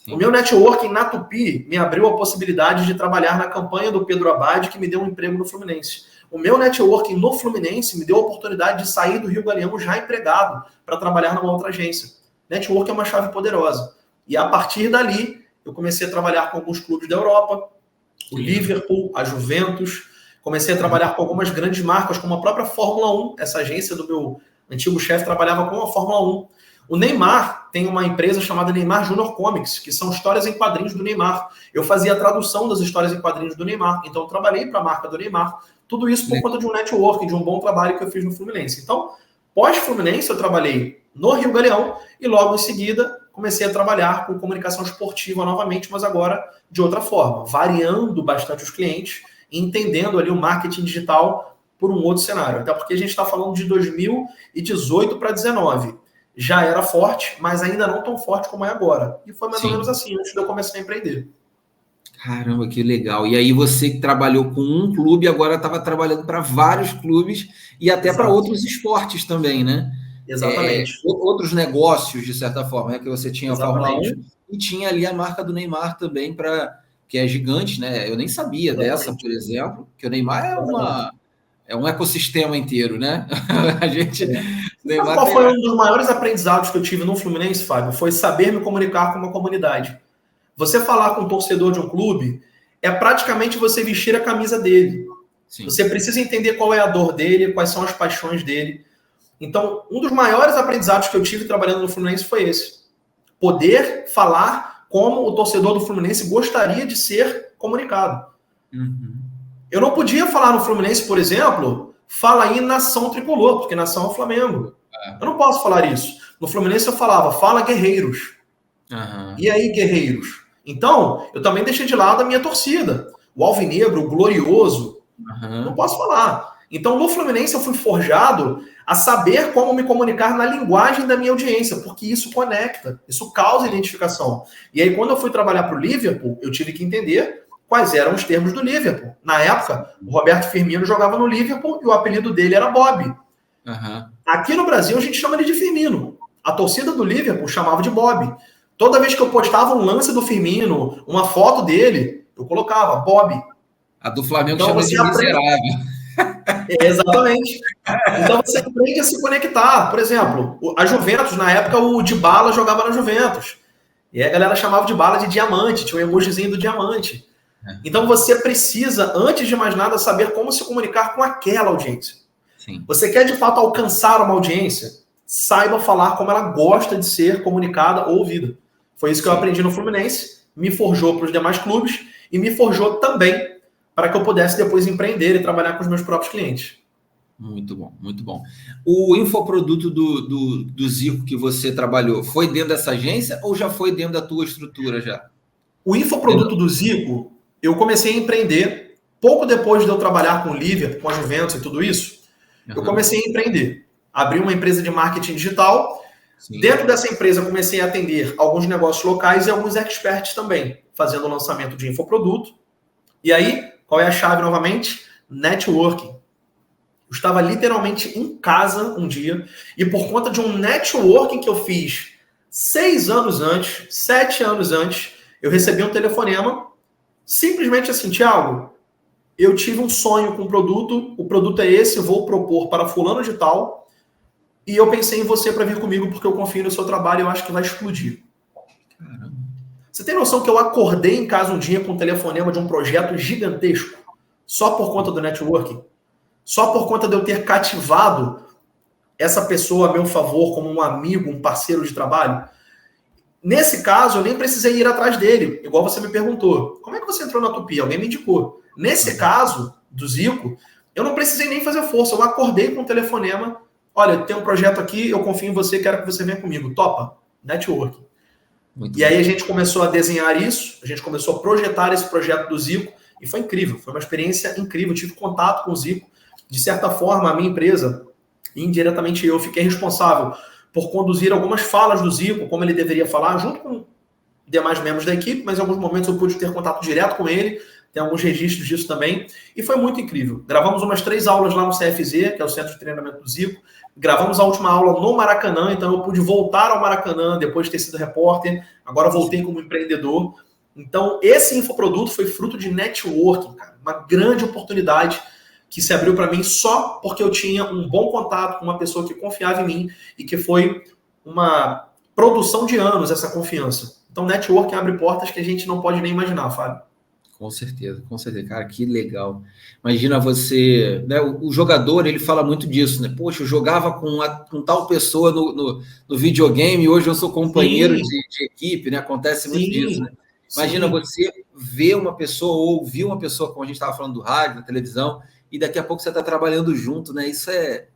Sim. O meu networking na Tupi me abriu a possibilidade de trabalhar na campanha do Pedro Abad, que me deu um emprego no Fluminense. O meu networking no Fluminense me deu a oportunidade de sair do Rio Galeão já empregado para trabalhar numa outra agência. Networking é uma chave poderosa. E a partir dali, eu comecei a trabalhar com alguns clubes da Europa, o Liverpool, a Juventus. Comecei a trabalhar com algumas grandes marcas, como a própria Fórmula 1. Essa agência do meu antigo chefe trabalhava com a Fórmula 1. O Neymar tem uma empresa chamada Neymar Junior Comics, que são histórias em quadrinhos do Neymar. Eu fazia a tradução das histórias em quadrinhos do Neymar. Então, eu trabalhei para a marca do Neymar. Tudo isso por conta de um networking, de um bom trabalho que eu fiz no Fluminense. Então, pós-Fluminense, eu trabalhei no Rio Galeão e logo em seguida comecei a trabalhar com comunicação esportiva novamente, mas agora de outra forma, variando bastante os clientes, entendendo ali o marketing digital por um outro cenário. Até porque a gente está falando de 2018 para 2019. Já era forte, mas ainda não tão forte como é agora. E foi mais ou menos assim, antes de eu começar a empreender. Caramba, que legal. E aí você que trabalhou com um clube, agora estava trabalhando para vários clubes e até para outros esportes também, né? Exatamente. Outros negócios, de certa forma, né? Que você tinha a Fórmula 1 e tinha ali a marca do Neymar também, que é gigante, né? Eu nem sabia dessa, por exemplo, que o Neymar é um ecossistema inteiro, né? A gente... Neymar qual foi um dos maiores aprendizados que eu tive no Fluminense, Fábio? Foi saber me comunicar com uma comunidade. Você falar com um torcedor de um clube é praticamente você vestir a camisa dele. Sim. Você precisa entender qual é a dor dele, quais são as paixões dele. Então, um dos maiores aprendizados que eu tive trabalhando no Fluminense foi esse. Poder falar como o torcedor do Fluminense gostaria de ser comunicado. Uhum. Eu não podia falar no Fluminense, por exemplo, fala aí nação tricolor, porque nação é o Flamengo. Eu não posso falar isso. No Fluminense eu falava, fala guerreiros. Uhum. E aí, guerreiros? Então, eu também deixei de lado a minha torcida. O alvinegro, o glorioso. Uhum. Não posso falar. Então, no Fluminense eu fui forjado a saber como me comunicar na linguagem da minha audiência, porque isso conecta, isso causa identificação. E aí, quando eu fui trabalhar para o Liverpool, eu tive que entender quais eram os termos do Liverpool. Na época, o Roberto Firmino jogava no Liverpool e o apelido dele era Bob. Uhum. Aqui no Brasil, a gente chama ele de Firmino. A torcida do Liverpool chamava de Bob. Toda vez que eu postava um lance do Firmino, uma foto dele, eu colocava Bob. A do Flamengo então, chama de miserável. Exatamente. Então você aprende a se conectar. Por exemplo, a Juventus, na época, o Dybala jogava na Juventus. E a galera chamava o Dybala de diamante, tinha um emojizinho do diamante. Então você precisa, antes de mais nada, saber como se comunicar com aquela audiência. Sim. Você quer, de fato, alcançar uma audiência? Saiba falar como ela gosta de ser comunicada ou ouvida. Foi isso que eu aprendi no Fluminense, me forjou para os demais clubes e me forjou também para que eu pudesse depois empreender e trabalhar com os meus próprios clientes. Muito bom, muito bom. O infoproduto do Zico que você trabalhou, foi dentro dessa agência ou já foi dentro da tua estrutura já? O infoproduto do Zico, eu comecei a empreender pouco depois de eu trabalhar com o Liverpool, com a Juventus e tudo isso. Eu comecei a empreender. Abri uma empresa de marketing digital. Sim. Dentro dessa empresa, comecei a atender alguns negócios locais e alguns experts também, fazendo o lançamento de infoproduto. E aí, qual é a chave novamente? Networking. Eu estava literalmente em casa um dia e por conta de um networking que eu fiz 6 anos antes, 7 anos antes, eu recebi um telefonema, simplesmente assim, Thiago, eu tive um sonho com o produto é esse, eu vou propor para fulano de tal, e eu pensei em você para vir comigo porque eu confio no seu trabalho e eu acho que vai explodir. Caramba. Você tem noção que eu acordei em casa um dia com um telefonema de um projeto gigantesco, só por conta do networking? Só por conta de eu ter cativado essa pessoa a meu favor como um amigo, um parceiro de trabalho? Nesse caso, eu nem precisei ir atrás dele, igual você me perguntou. Como é que você entrou na Tupi? Alguém me indicou. Nesse caso, do Zico, eu não precisei nem fazer força. Eu acordei com um telefonema. Olha, tem um projeto aqui, eu confio em você, quero que você venha comigo. Topa? Networking. E aí a gente começou a desenhar isso, a gente começou a projetar esse projeto do Zico, e foi incrível, foi uma experiência incrível. Eu tive contato com o Zico. De certa forma, a minha empresa, indiretamente eu, fiquei responsável por conduzir algumas falas do Zico, como ele deveria falar, junto com demais membros da equipe, mas em alguns momentos eu pude ter contato direto com ele, tem alguns registros disso também, e foi muito incrível. Gravamos umas 3 aulas lá no CFZ, que é o Centro de Treinamento do Zico, gravamos a última aula no Maracanã, então eu pude voltar ao Maracanã depois de ter sido repórter, agora voltei como empreendedor. Então, esse infoproduto foi fruto de networking, cara, uma grande oportunidade que se abriu para mim só porque eu tinha um bom contato com uma pessoa que confiava em mim e que foi uma produção de anos essa confiança. Então, networking abre portas que a gente não pode nem imaginar, Fábio. Com certeza. Cara, que legal. Imagina você, né, o jogador, ele fala muito disso, né? Poxa, eu jogava com tal pessoa no videogame e hoje eu sou companheiro de equipe, né? Acontece muito disso, né? Imagina você ver uma pessoa ou ouvir uma pessoa, como a gente estava falando do rádio, da televisão, e daqui a pouco você está trabalhando junto, né? Isso é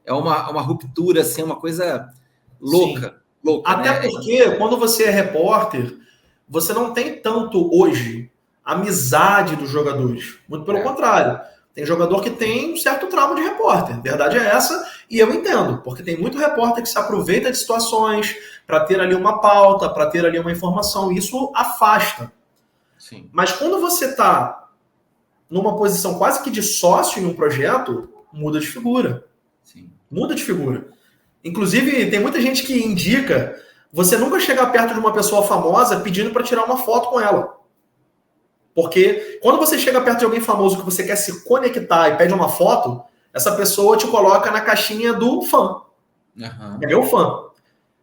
uma ruptura, assim, uma coisa louca. Louca, até né? Porque quando você é repórter, você não tem tanto hoje amizade dos jogadores. Muito pelo contrário. Tem jogador que tem um certo trauma de repórter. A verdade é essa, e eu entendo, porque tem muito repórter que se aproveita de situações para ter ali uma pauta, para ter ali uma informação, e isso afasta. Sim. Mas quando você está numa posição quase que de sócio em um projeto, muda de figura. Sim. Muda de figura. Inclusive, tem muita gente que indica você nunca chegar perto de uma pessoa famosa pedindo para tirar uma foto com ela. Porque quando você chega perto de alguém famoso que você quer se conectar e pede uma foto, essa pessoa te coloca na caixinha do fã. É meu fã.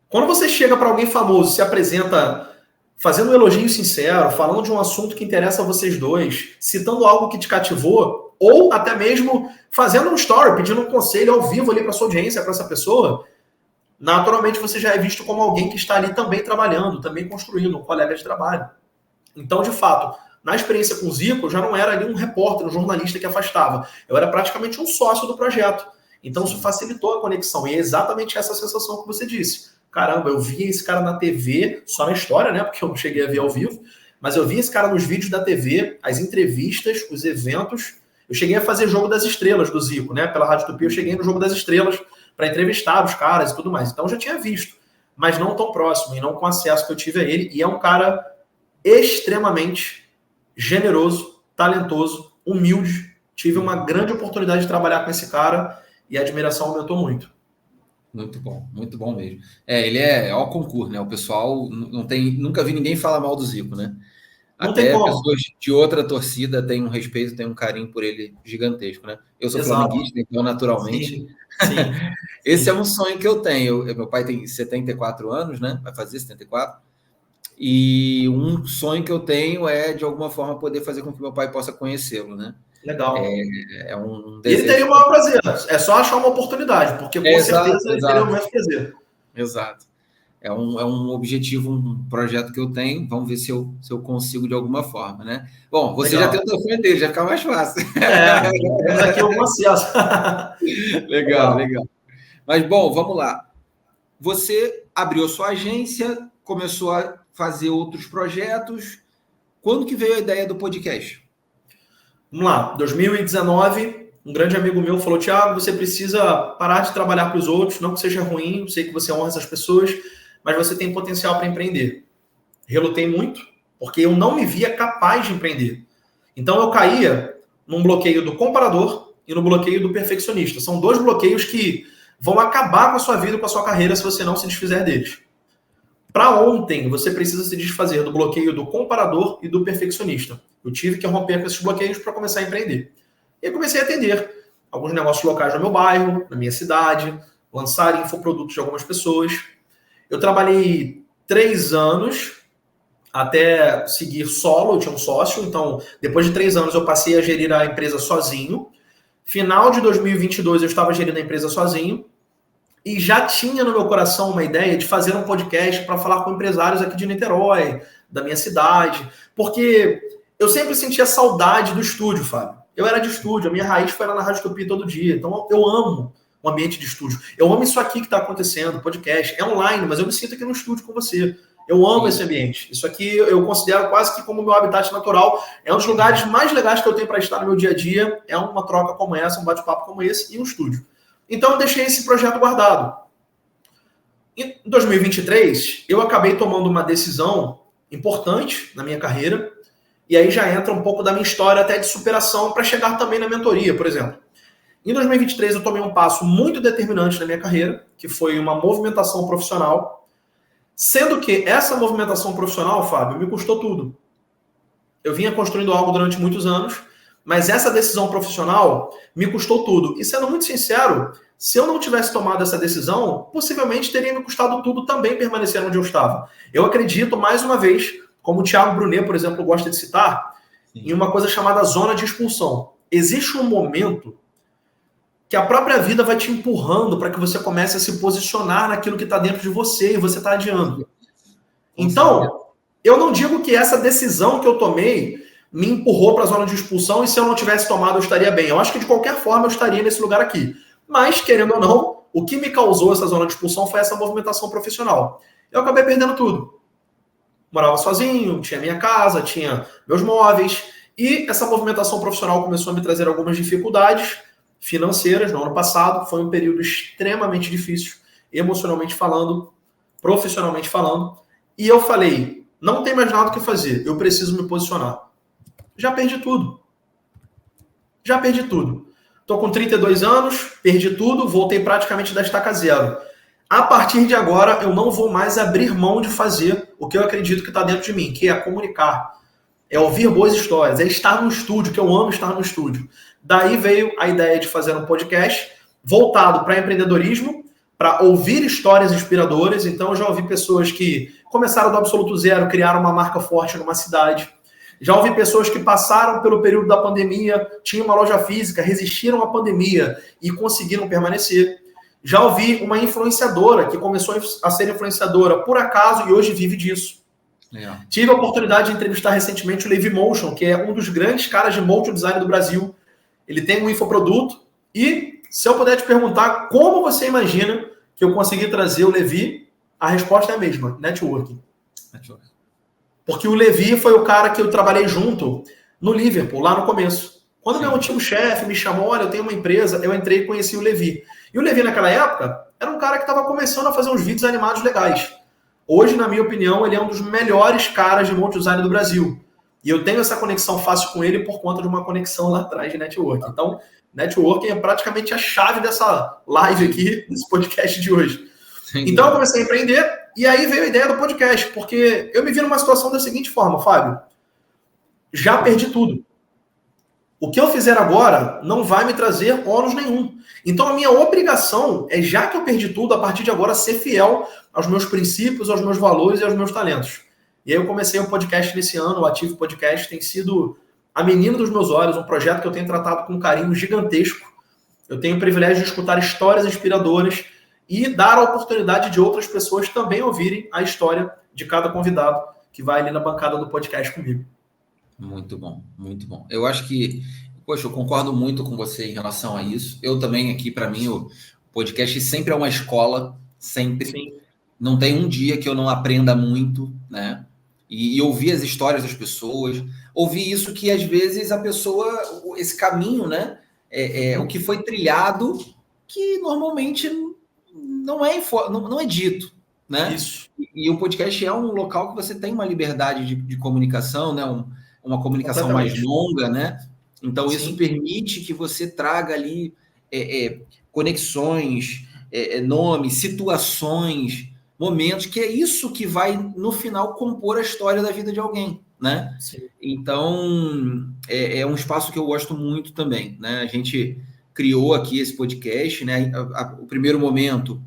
Quando você chega para alguém famoso, se apresenta fazendo um elogio sincero, falando de um assunto que interessa a vocês dois, citando algo que te cativou, ou até mesmo fazendo um story, pedindo um conselho ao vivo ali para sua audiência, para essa pessoa, naturalmente você já é visto como alguém que está ali também trabalhando, também construindo, um colega de trabalho. Então, de fato, na experiência com o Zico, eu já não era ali um repórter, um jornalista que afastava. Eu era praticamente um sócio do projeto. Então, isso facilitou a conexão. E é exatamente essa sensação que você disse. Caramba, eu via esse cara na TV, só na história, né? Porque eu não cheguei a ver ao vivo. Mas eu via esse cara nos vídeos da TV, as entrevistas, os eventos. Eu cheguei a fazer Jogo das Estrelas do Zico, né? Pela Rádio Tupi, eu cheguei no Jogo das Estrelas para entrevistar os caras e tudo mais. Então, eu já tinha visto. Mas não tão próximo e não com acesso que eu tive a ele. E é um cara extremamente generoso, talentoso, humilde. Tive uma grande oportunidade de trabalhar com esse cara e a admiração aumentou muito. Muito bom mesmo. Ele é ao concurso, né? O pessoal não tem, nunca vi ninguém falar mal do Zico, né? Não até pessoas de outra torcida têm um respeito, têm um carinho por ele gigantesco, né? Eu sou flamenguista, então naturalmente. Sim. Esse é um sonho que eu tenho. Meu pai tem 74 anos, né? Vai fazer 74. E um sonho que eu tenho é, de alguma forma, poder fazer com que meu pai possa conhecê-lo, né? Legal. É um Ele desejo. teria o maior prazer. É só achar uma oportunidade, porque com certeza ele teria o maior prazer. Exato. É um objetivo, um projeto que eu tenho. Vamos ver se eu consigo de alguma forma, né? Bom, você já tem o telefone dele, já fica mais fácil. Temos aqui algum acesso. Legal. Mas, bom, vamos lá. Você abriu sua agência, começou a fazer outros projetos. Quando que veio a ideia do podcast? Vamos lá, 2019, um grande amigo meu falou, Thiago, você precisa parar de trabalhar para os outros, não que seja ruim, eu sei que você honra essas pessoas, mas você tem potencial para empreender. Relutei muito, porque eu não me via capaz de empreender. Então eu caía num bloqueio do comparador e no bloqueio do perfeccionista. São dois bloqueios que vão acabar com a sua vida, com a sua carreira, se você não se desfizer deles. Para ontem, você precisa se desfazer do bloqueio do comparador e do perfeccionista. Eu tive que romper com esses bloqueios para começar a empreender. E eu comecei a atender alguns negócios locais no meu bairro, na minha cidade, lançar infoprodutos de algumas pessoas. Eu trabalhei 3 anos até seguir solo, eu tinha um sócio, então depois de 3 anos eu passei a gerir a empresa sozinho. Final de 2022 eu estava gerindo a empresa sozinho. E já tinha no meu coração uma ideia de fazer um podcast para falar com empresários aqui de Niterói, da minha cidade, porque eu sempre sentia saudade do estúdio, Fábio. Eu era de estúdio, a minha raiz foi lá na Rádio Tupi todo dia, então eu amo o ambiente de estúdio. Eu amo isso aqui que está acontecendo, podcast. É online, mas eu me sinto aqui no estúdio com você. Eu amo esse ambiente. Isso aqui eu considero quase que como meu habitat natural. É um dos lugares mais legais que eu tenho para estar no meu dia a dia. É uma troca como essa, um bate-papo como esse e um estúdio. Então eu deixei esse projeto guardado. Em 2023, eu acabei tomando uma decisão importante na minha carreira, e aí já entra um pouco da minha história até de superação para chegar também na mentoria, por exemplo. Em 2023, eu tomei um passo muito determinante na minha carreira, que foi uma movimentação profissional, sendo que essa movimentação profissional, Fábio, me custou tudo. Eu vinha construindo algo durante muitos anos, mas essa decisão profissional me custou tudo. E sendo muito sincero, se eu não tivesse tomado essa decisão, possivelmente teria me custado tudo também permanecer onde eu estava. Eu acredito, mais uma vez, como o Thiago Brunet, por exemplo, gosta de citar, em uma coisa chamada zona de expulsão. Existe um momento que a própria vida vai te empurrando para que você comece a se posicionar naquilo que está dentro de você e você está adiando. Então, eu não digo que essa decisão que eu tomei me empurrou para a zona de expulsão e se eu não tivesse tomado eu estaria bem. Eu acho que de qualquer forma eu estaria nesse lugar aqui. Mas, querendo ou não, o que me causou essa zona de expulsão foi essa movimentação profissional. Eu acabei perdendo tudo. Morava sozinho, tinha minha casa, tinha meus móveis, e essa movimentação profissional começou a me trazer algumas dificuldades financeiras no ano passado. Foi um período extremamente difícil, emocionalmente falando, profissionalmente falando, e eu falei, não tem mais nada o que fazer, eu preciso me posicionar. Já perdi tudo. Estou com 32 anos, perdi tudo, voltei praticamente da estaca zero. A partir de agora, eu não vou mais abrir mão de fazer o que eu acredito que está dentro de mim, que é comunicar, é ouvir boas histórias, é estar no estúdio, que eu amo estar no estúdio. Daí veio a ideia de fazer um podcast voltado para empreendedorismo, para ouvir histórias inspiradoras. Então, eu já ouvi pessoas que começaram do absoluto zero, criaram uma marca forte numa cidade. Já ouvi pessoas que passaram pelo período da pandemia, tinham uma loja física, resistiram à pandemia e conseguiram permanecer. Já ouvi uma influenciadora que começou a ser influenciadora por acaso e hoje vive disso. Legal. Tive a oportunidade de entrevistar recentemente o Levi Motion, que é um dos grandes caras de motion design do Brasil. Ele tem um infoproduto e, se eu puder te perguntar como você imagina que eu consegui trazer o Levi, a resposta é a mesma, networking. Porque o Levi foi o cara que eu trabalhei junto no Liverpool, lá no começo. Quando meu antigo chefe me chamou, olha, eu tenho uma empresa, eu entrei e conheci o Levi. E o Levi, naquela época, era um cara que estava começando a fazer uns vídeos animados legais. Hoje, na minha opinião, ele é um dos melhores caras de motion design do Brasil. E eu tenho essa conexão fácil com ele por conta de uma conexão lá atrás de networking. Então, networking é praticamente a chave dessa live aqui, desse podcast de hoje. Então, eu comecei a empreender e aí veio a ideia do podcast, porque eu me vi numa situação da seguinte forma, Fábio. Já perdi tudo. O que eu fizer agora não vai me trazer ônus nenhum. Então, a minha obrigação é, já que eu perdi tudo, a partir de agora, ser fiel aos meus princípios, aos meus valores e aos meus talentos. E aí eu comecei o podcast nesse ano, o Ativo Podcast tem sido A Menina dos Meus Olhos, um projeto que eu tenho tratado com um carinho gigantesco. Eu tenho o privilégio de escutar histórias inspiradoras e dar a oportunidade de outras pessoas também ouvirem a história de cada convidado que vai ali na bancada do podcast comigo. Muito bom, muito bom. Eu acho que, poxa, eu concordo muito com você em relação a isso. Eu também aqui, para mim, o podcast sempre é uma escola, sempre. Sim. Não tem um dia que eu não aprenda muito, né? E ouvir as histórias das pessoas, ouvir isso que às vezes a pessoa, esse caminho, né? O que foi trilhado, que normalmente não é dito, né? Isso. E o podcast é um local que você tem uma liberdade de comunicação, né? Uma comunicação mais longa, né? Então, Sim. isso permite que você traga ali conexões, nomes, situações, momentos, que é isso que vai, no final, compor a história da vida de alguém, né? Sim. Então, é um espaço que eu gosto muito também, né? A gente criou aqui esse podcast, né? O primeiro momento,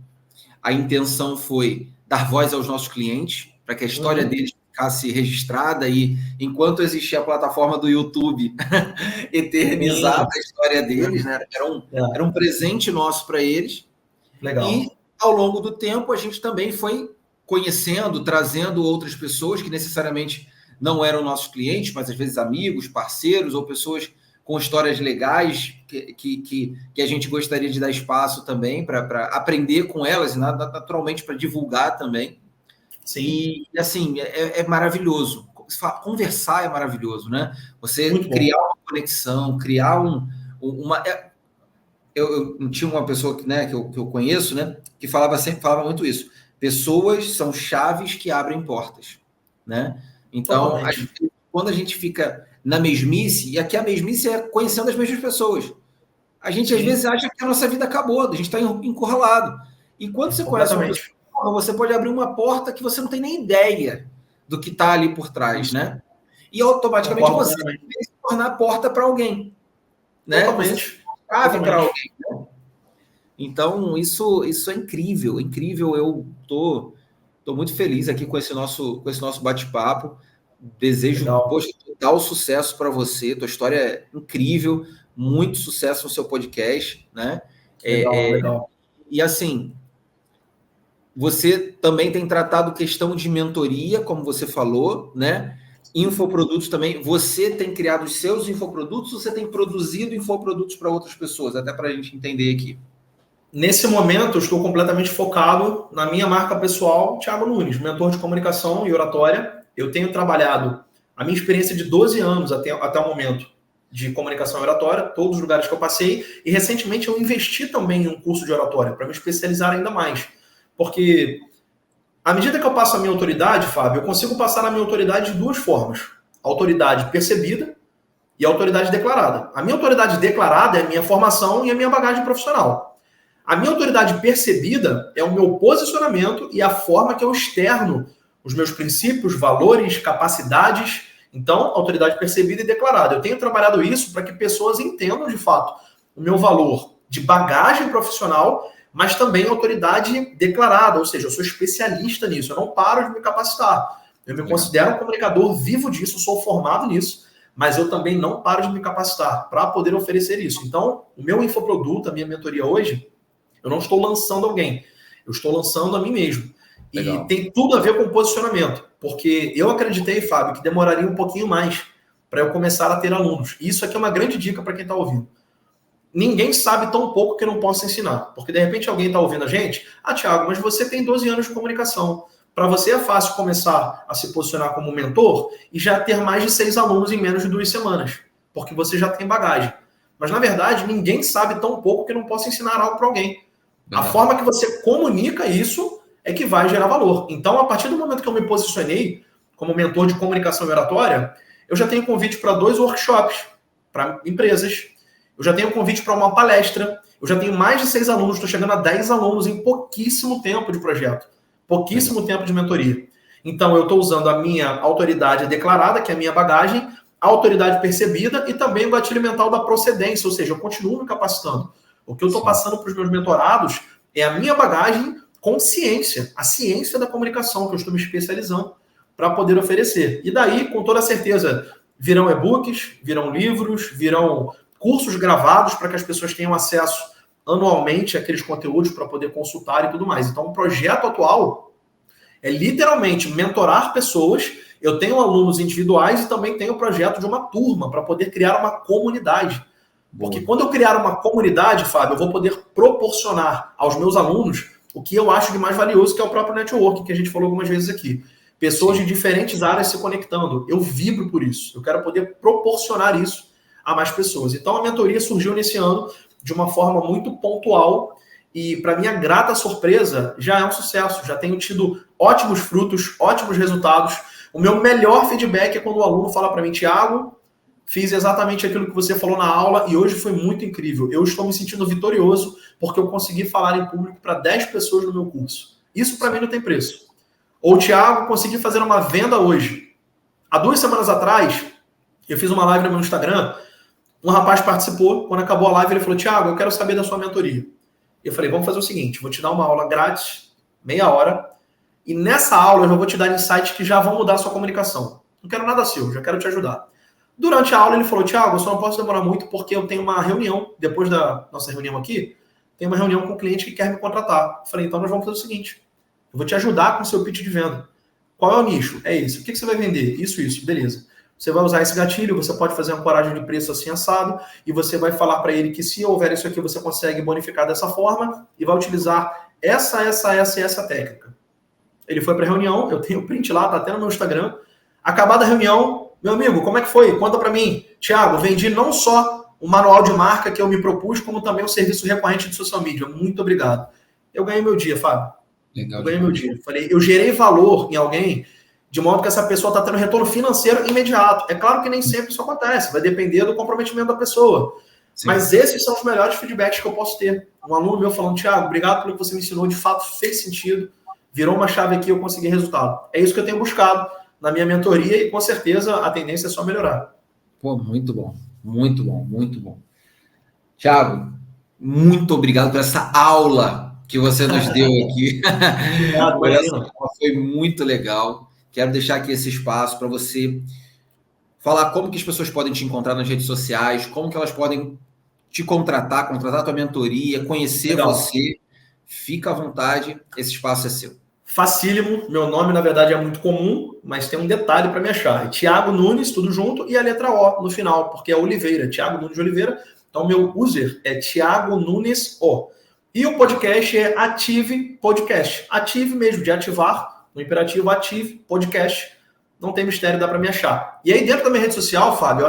a intenção foi dar voz aos nossos clientes, para que a história deles ficasse registrada e, enquanto existia a plataforma do YouTube, eternizar a história deles, né? Era um presente nosso para eles. Legal. E, ao longo do tempo, a gente também foi conhecendo, trazendo outras pessoas que necessariamente não eram nossos clientes, mas às vezes amigos, parceiros ou pessoas com histórias legais que a gente gostaria de dar espaço também para aprender com elas e naturalmente para divulgar também. Sim. E assim, é maravilhoso. Conversar é maravilhoso, né? Você Muito criar uma conexão, criar uma... Eu tinha uma pessoa que eu conheço, né, que falava muito isso. Pessoas são chaves que abrem portas, né? Então, quando a gente fica na mesmice, e aqui a mesmice é conhecendo as mesmas pessoas, a gente às vezes acha que a nossa vida acabou, a gente está encurralado. E quando você conhece uma pessoa, você pode abrir uma porta que você não tem nem ideia do que está ali por trás, né? E automaticamente você vai se tornar porta para alguém, né? Chave para alguém, né? Então, isso é incrível, incrível. Eu tô muito feliz aqui com esse nosso bate-papo. Desejo, total sucesso para você. Tua história é incrível, muito sucesso no seu podcast, né? Legal. E assim, você também tem tratado questão de mentoria, como você falou, né? Infoprodutos também. Você tem criado os seus infoprodutos ou você tem produzido infoprodutos para outras pessoas? Até para a gente entender aqui. Nesse momento, eu estou completamente focado na minha marca pessoal, Thiago Nunes, mentor de comunicação e oratória. Eu tenho trabalhado a minha experiência de 12 anos até o momento de comunicação e oratória, todos os lugares que eu passei, e recentemente eu investi também em um curso de oratória para me especializar ainda mais. Porque à medida que eu passo a minha autoridade, Fábio, eu consigo passar a minha autoridade de duas formas. Autoridade percebida e autoridade declarada. A minha autoridade declarada é a minha formação e a minha bagagem profissional. A minha autoridade percebida é o meu posicionamento e a forma que eu externo os meus princípios, valores, capacidades. Então, autoridade percebida e declarada. Eu tenho trabalhado isso para que pessoas entendam, de fato, o meu valor de bagagem profissional, mas também autoridade declarada. Ou seja, eu sou especialista nisso. Eu não paro de me capacitar. Eu me considero um comunicador vivo disso, sou formado nisso, mas eu também não paro de me capacitar para poder oferecer isso. Então, o meu infoproduto, a minha mentoria hoje, eu não estou lançando alguém, eu estou lançando a mim mesmo. Legal. E tem tudo a ver com posicionamento, porque eu acreditei, Fábio, que demoraria um pouquinho mais para eu começar a ter alunos. E isso aqui é uma grande dica para quem está ouvindo. Ninguém sabe tão pouco que eu não possa ensinar. Porque, de repente, alguém está ouvindo a gente, Thiago, mas você tem 12 anos de comunicação. Para você é fácil começar a se posicionar como mentor e já ter mais de 6 alunos em menos de 2 semanas, porque você já tem bagagem. Mas, na verdade, ninguém sabe tão pouco que não possa ensinar algo para alguém. A forma que você comunica isso é que vai gerar valor. Então, a partir do momento que eu me posicionei como mentor de comunicação e oratória, eu já tenho convite para 2 workshops para empresas, eu já tenho convite para uma palestra, eu já tenho mais de 6 alunos, estou chegando a 10 alunos em pouquíssimo tempo de projeto, pouquíssimo tempo de mentoria. Então, eu estou usando a minha autoridade declarada, que é a minha bagagem, a autoridade percebida e também o gatilho mental da procedência, ou seja, eu continuo me capacitando. O que eu estou passando para os meus mentorados é a minha bagagem com ciência, a ciência da comunicação que eu estou me especializando para poder oferecer. E daí, com toda certeza, Virão e-books, virão livros, virão cursos gravados para que as pessoas tenham acesso anualmente àqueles conteúdos para poder consultar e tudo mais. Então, o projeto atual é literalmente mentorar pessoas. Eu tenho alunos individuais e também tenho o projeto de uma turma para poder criar uma comunidade. Porque quando eu criar uma comunidade, Fábio, eu vou poder proporcionar aos meus alunos o que eu acho de mais valioso, que é o próprio networking, que a gente falou algumas vezes aqui. Pessoas de diferentes áreas se conectando. Eu vibro por isso. Eu quero poder proporcionar isso a mais pessoas. Então, a mentoria surgiu nesse ano de uma forma muito pontual e, para minha grata surpresa, já é um sucesso. Já tenho tido ótimos frutos, ótimos resultados. O meu melhor feedback é quando o aluno fala para mim, Thiago, fiz exatamente aquilo que você falou na aula e hoje foi muito incrível. Eu estou me sentindo vitorioso porque eu consegui falar em público para 10 pessoas no meu curso. Isso para mim não tem preço. Ou, Thiago, consegui fazer uma venda hoje. Há 2 semanas atrás, eu fiz uma live no meu Instagram, um rapaz participou, quando acabou a live ele falou, Thiago, eu quero saber da sua mentoria. Eu falei, vamos fazer o seguinte, vou te dar uma aula grátis, meia hora, e nessa aula eu já vou te dar insights que já vão mudar a sua comunicação. Não quero nada seu, já quero te ajudar. Durante a aula ele falou, Thiago, eu só não posso demorar muito porque eu tenho uma reunião, depois da nossa reunião aqui, tem uma reunião com um cliente que quer me contratar. Eu falei, então nós vamos fazer o seguinte, eu vou te ajudar com o seu pitch de venda. Qual é o nicho? É esse. O que você vai vender? Isso. Beleza. Você vai usar esse gatilho, você pode fazer uma coragem de preço assim assado, e você vai falar para ele que se houver isso aqui, você consegue bonificar dessa forma, e vai utilizar essa técnica. Ele foi para a reunião, eu tenho o print lá, tá até no meu Instagram. Acabada a reunião, meu amigo, como é que foi? Conta para mim. Thiago, vendi não só o manual de marca que eu me propus, como também o serviço recorrente de social media. Muito obrigado. Eu ganhei meu dia, Fábio. Legal, eu ganhei meu dia. Falei, eu gerei valor em alguém de modo que essa pessoa está tendo retorno financeiro imediato. É claro que nem sempre isso acontece, vai depender do comprometimento da pessoa. Sim. Mas esses são os melhores feedbacks que eu posso ter. Um aluno meu falando, Thiago, obrigado pelo que você me ensinou, de fato fez sentido, virou uma chave aqui, eu consegui resultado. É isso que eu tenho buscado na minha mentoria e com certeza a tendência é só melhorar. Pô, muito bom, muito bom, muito bom. Thiago, muito obrigado por essa aula que você nos deu aqui. Obrigado, foi muito legal. Quero deixar aqui esse espaço para você falar como que as pessoas podem te encontrar nas redes sociais, como que elas podem te contratar a tua mentoria, conhecer você. Fica à vontade, esse espaço é seu. Facílimo, meu nome na verdade é muito comum, mas tem um detalhe para me achar. É Thiago Nunes, tudo junto, e a letra O no final, porque é Oliveira, Thiago Nunes Oliveira. Então, meu user é Thiago Nunes O. E o podcast é Ative Podcast. Ative mesmo, de ativar, no imperativo Ative Podcast. Não tem mistério, dá para me achar. E aí, dentro da minha rede social, Fábio,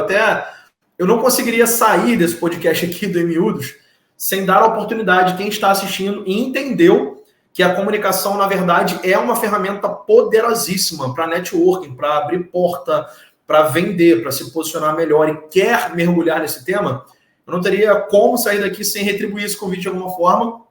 eu não conseguiria sair desse podcast aqui do Miúdos sem dar a oportunidade de quem está assistindo e entendeu que a comunicação, na verdade, é uma ferramenta poderosíssima para networking, para abrir porta, para vender, para se posicionar melhor e quer mergulhar nesse tema. Eu não teria como sair daqui sem retribuir esse convite de alguma forma.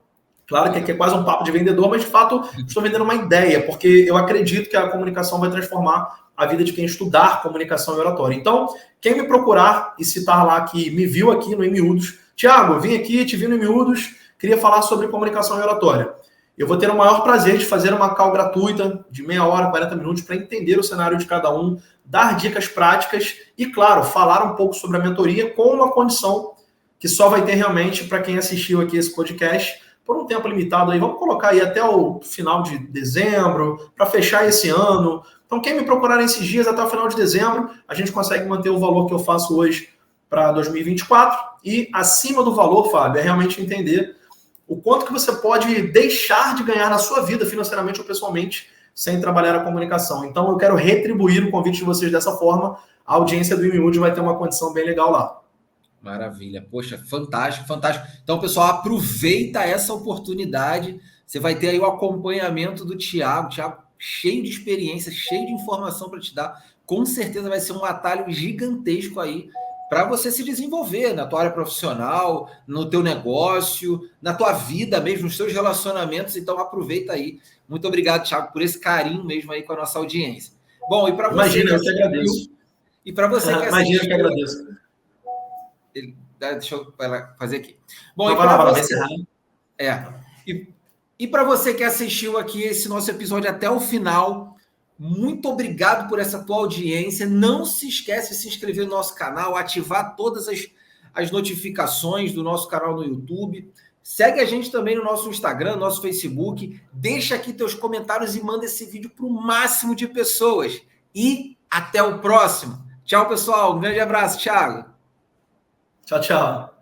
Claro que aqui é quase um papo de vendedor, mas de fato estou vendendo uma ideia, porque eu acredito que a comunicação vai transformar a vida de quem estudar comunicação e oratória. Então, quem me procurar e citar lá que me viu aqui no Miúdos, Thiago, eu vim aqui, te vi no Miúdos, queria falar sobre comunicação e oratória. Eu vou ter o maior prazer de fazer uma call gratuita de meia hora, 40 minutos, para entender o cenário de cada um, dar dicas práticas e, claro, falar um pouco sobre a mentoria com uma condição que só vai ter realmente para quem assistiu aqui esse podcast por um tempo limitado aí. Vamos colocar aí até o final de dezembro, para fechar esse ano. Então, quem me procurar nesses dias até o final de dezembro, a gente consegue manter o valor que eu faço hoje para 2024. E acima do valor, Fábio, é realmente entender o quanto que você pode deixar de ganhar na sua vida, financeiramente ou pessoalmente, sem trabalhar a comunicação. Então, eu quero retribuir o convite de vocês dessa forma. A audiência do Miúdos vai ter uma condição bem legal lá. Maravilha. Poxa, fantástico, fantástico. Então, pessoal, aproveita essa oportunidade. Você vai ter aí o acompanhamento do Thiago. Thiago, cheio de experiência, cheio de informação para te dar. Com certeza vai ser um atalho gigantesco aí para você se desenvolver na tua área profissional, no teu negócio, na tua vida mesmo, nos teus relacionamentos. Então, aproveita aí. Muito obrigado, Thiago, por esse carinho mesmo aí com a nossa audiência. Bom, e para você... Imagina, eu te agradeço. E para você que imagina, eu que agradeço. Deixa eu fazer aqui. Bom, e para você... E para você que assistiu aqui esse nosso episódio até o final, Muito obrigado por essa tua audiência. Não se esquece de se inscrever no nosso canal, ativar todas as notificações do nosso canal no YouTube. Segue a gente também no nosso Instagram, no nosso Facebook. Deixa aqui teus comentários e manda esse vídeo para o máximo de pessoas. E até o próximo. Tchau, pessoal. Um grande abraço, Thiago. Tchau, tchau.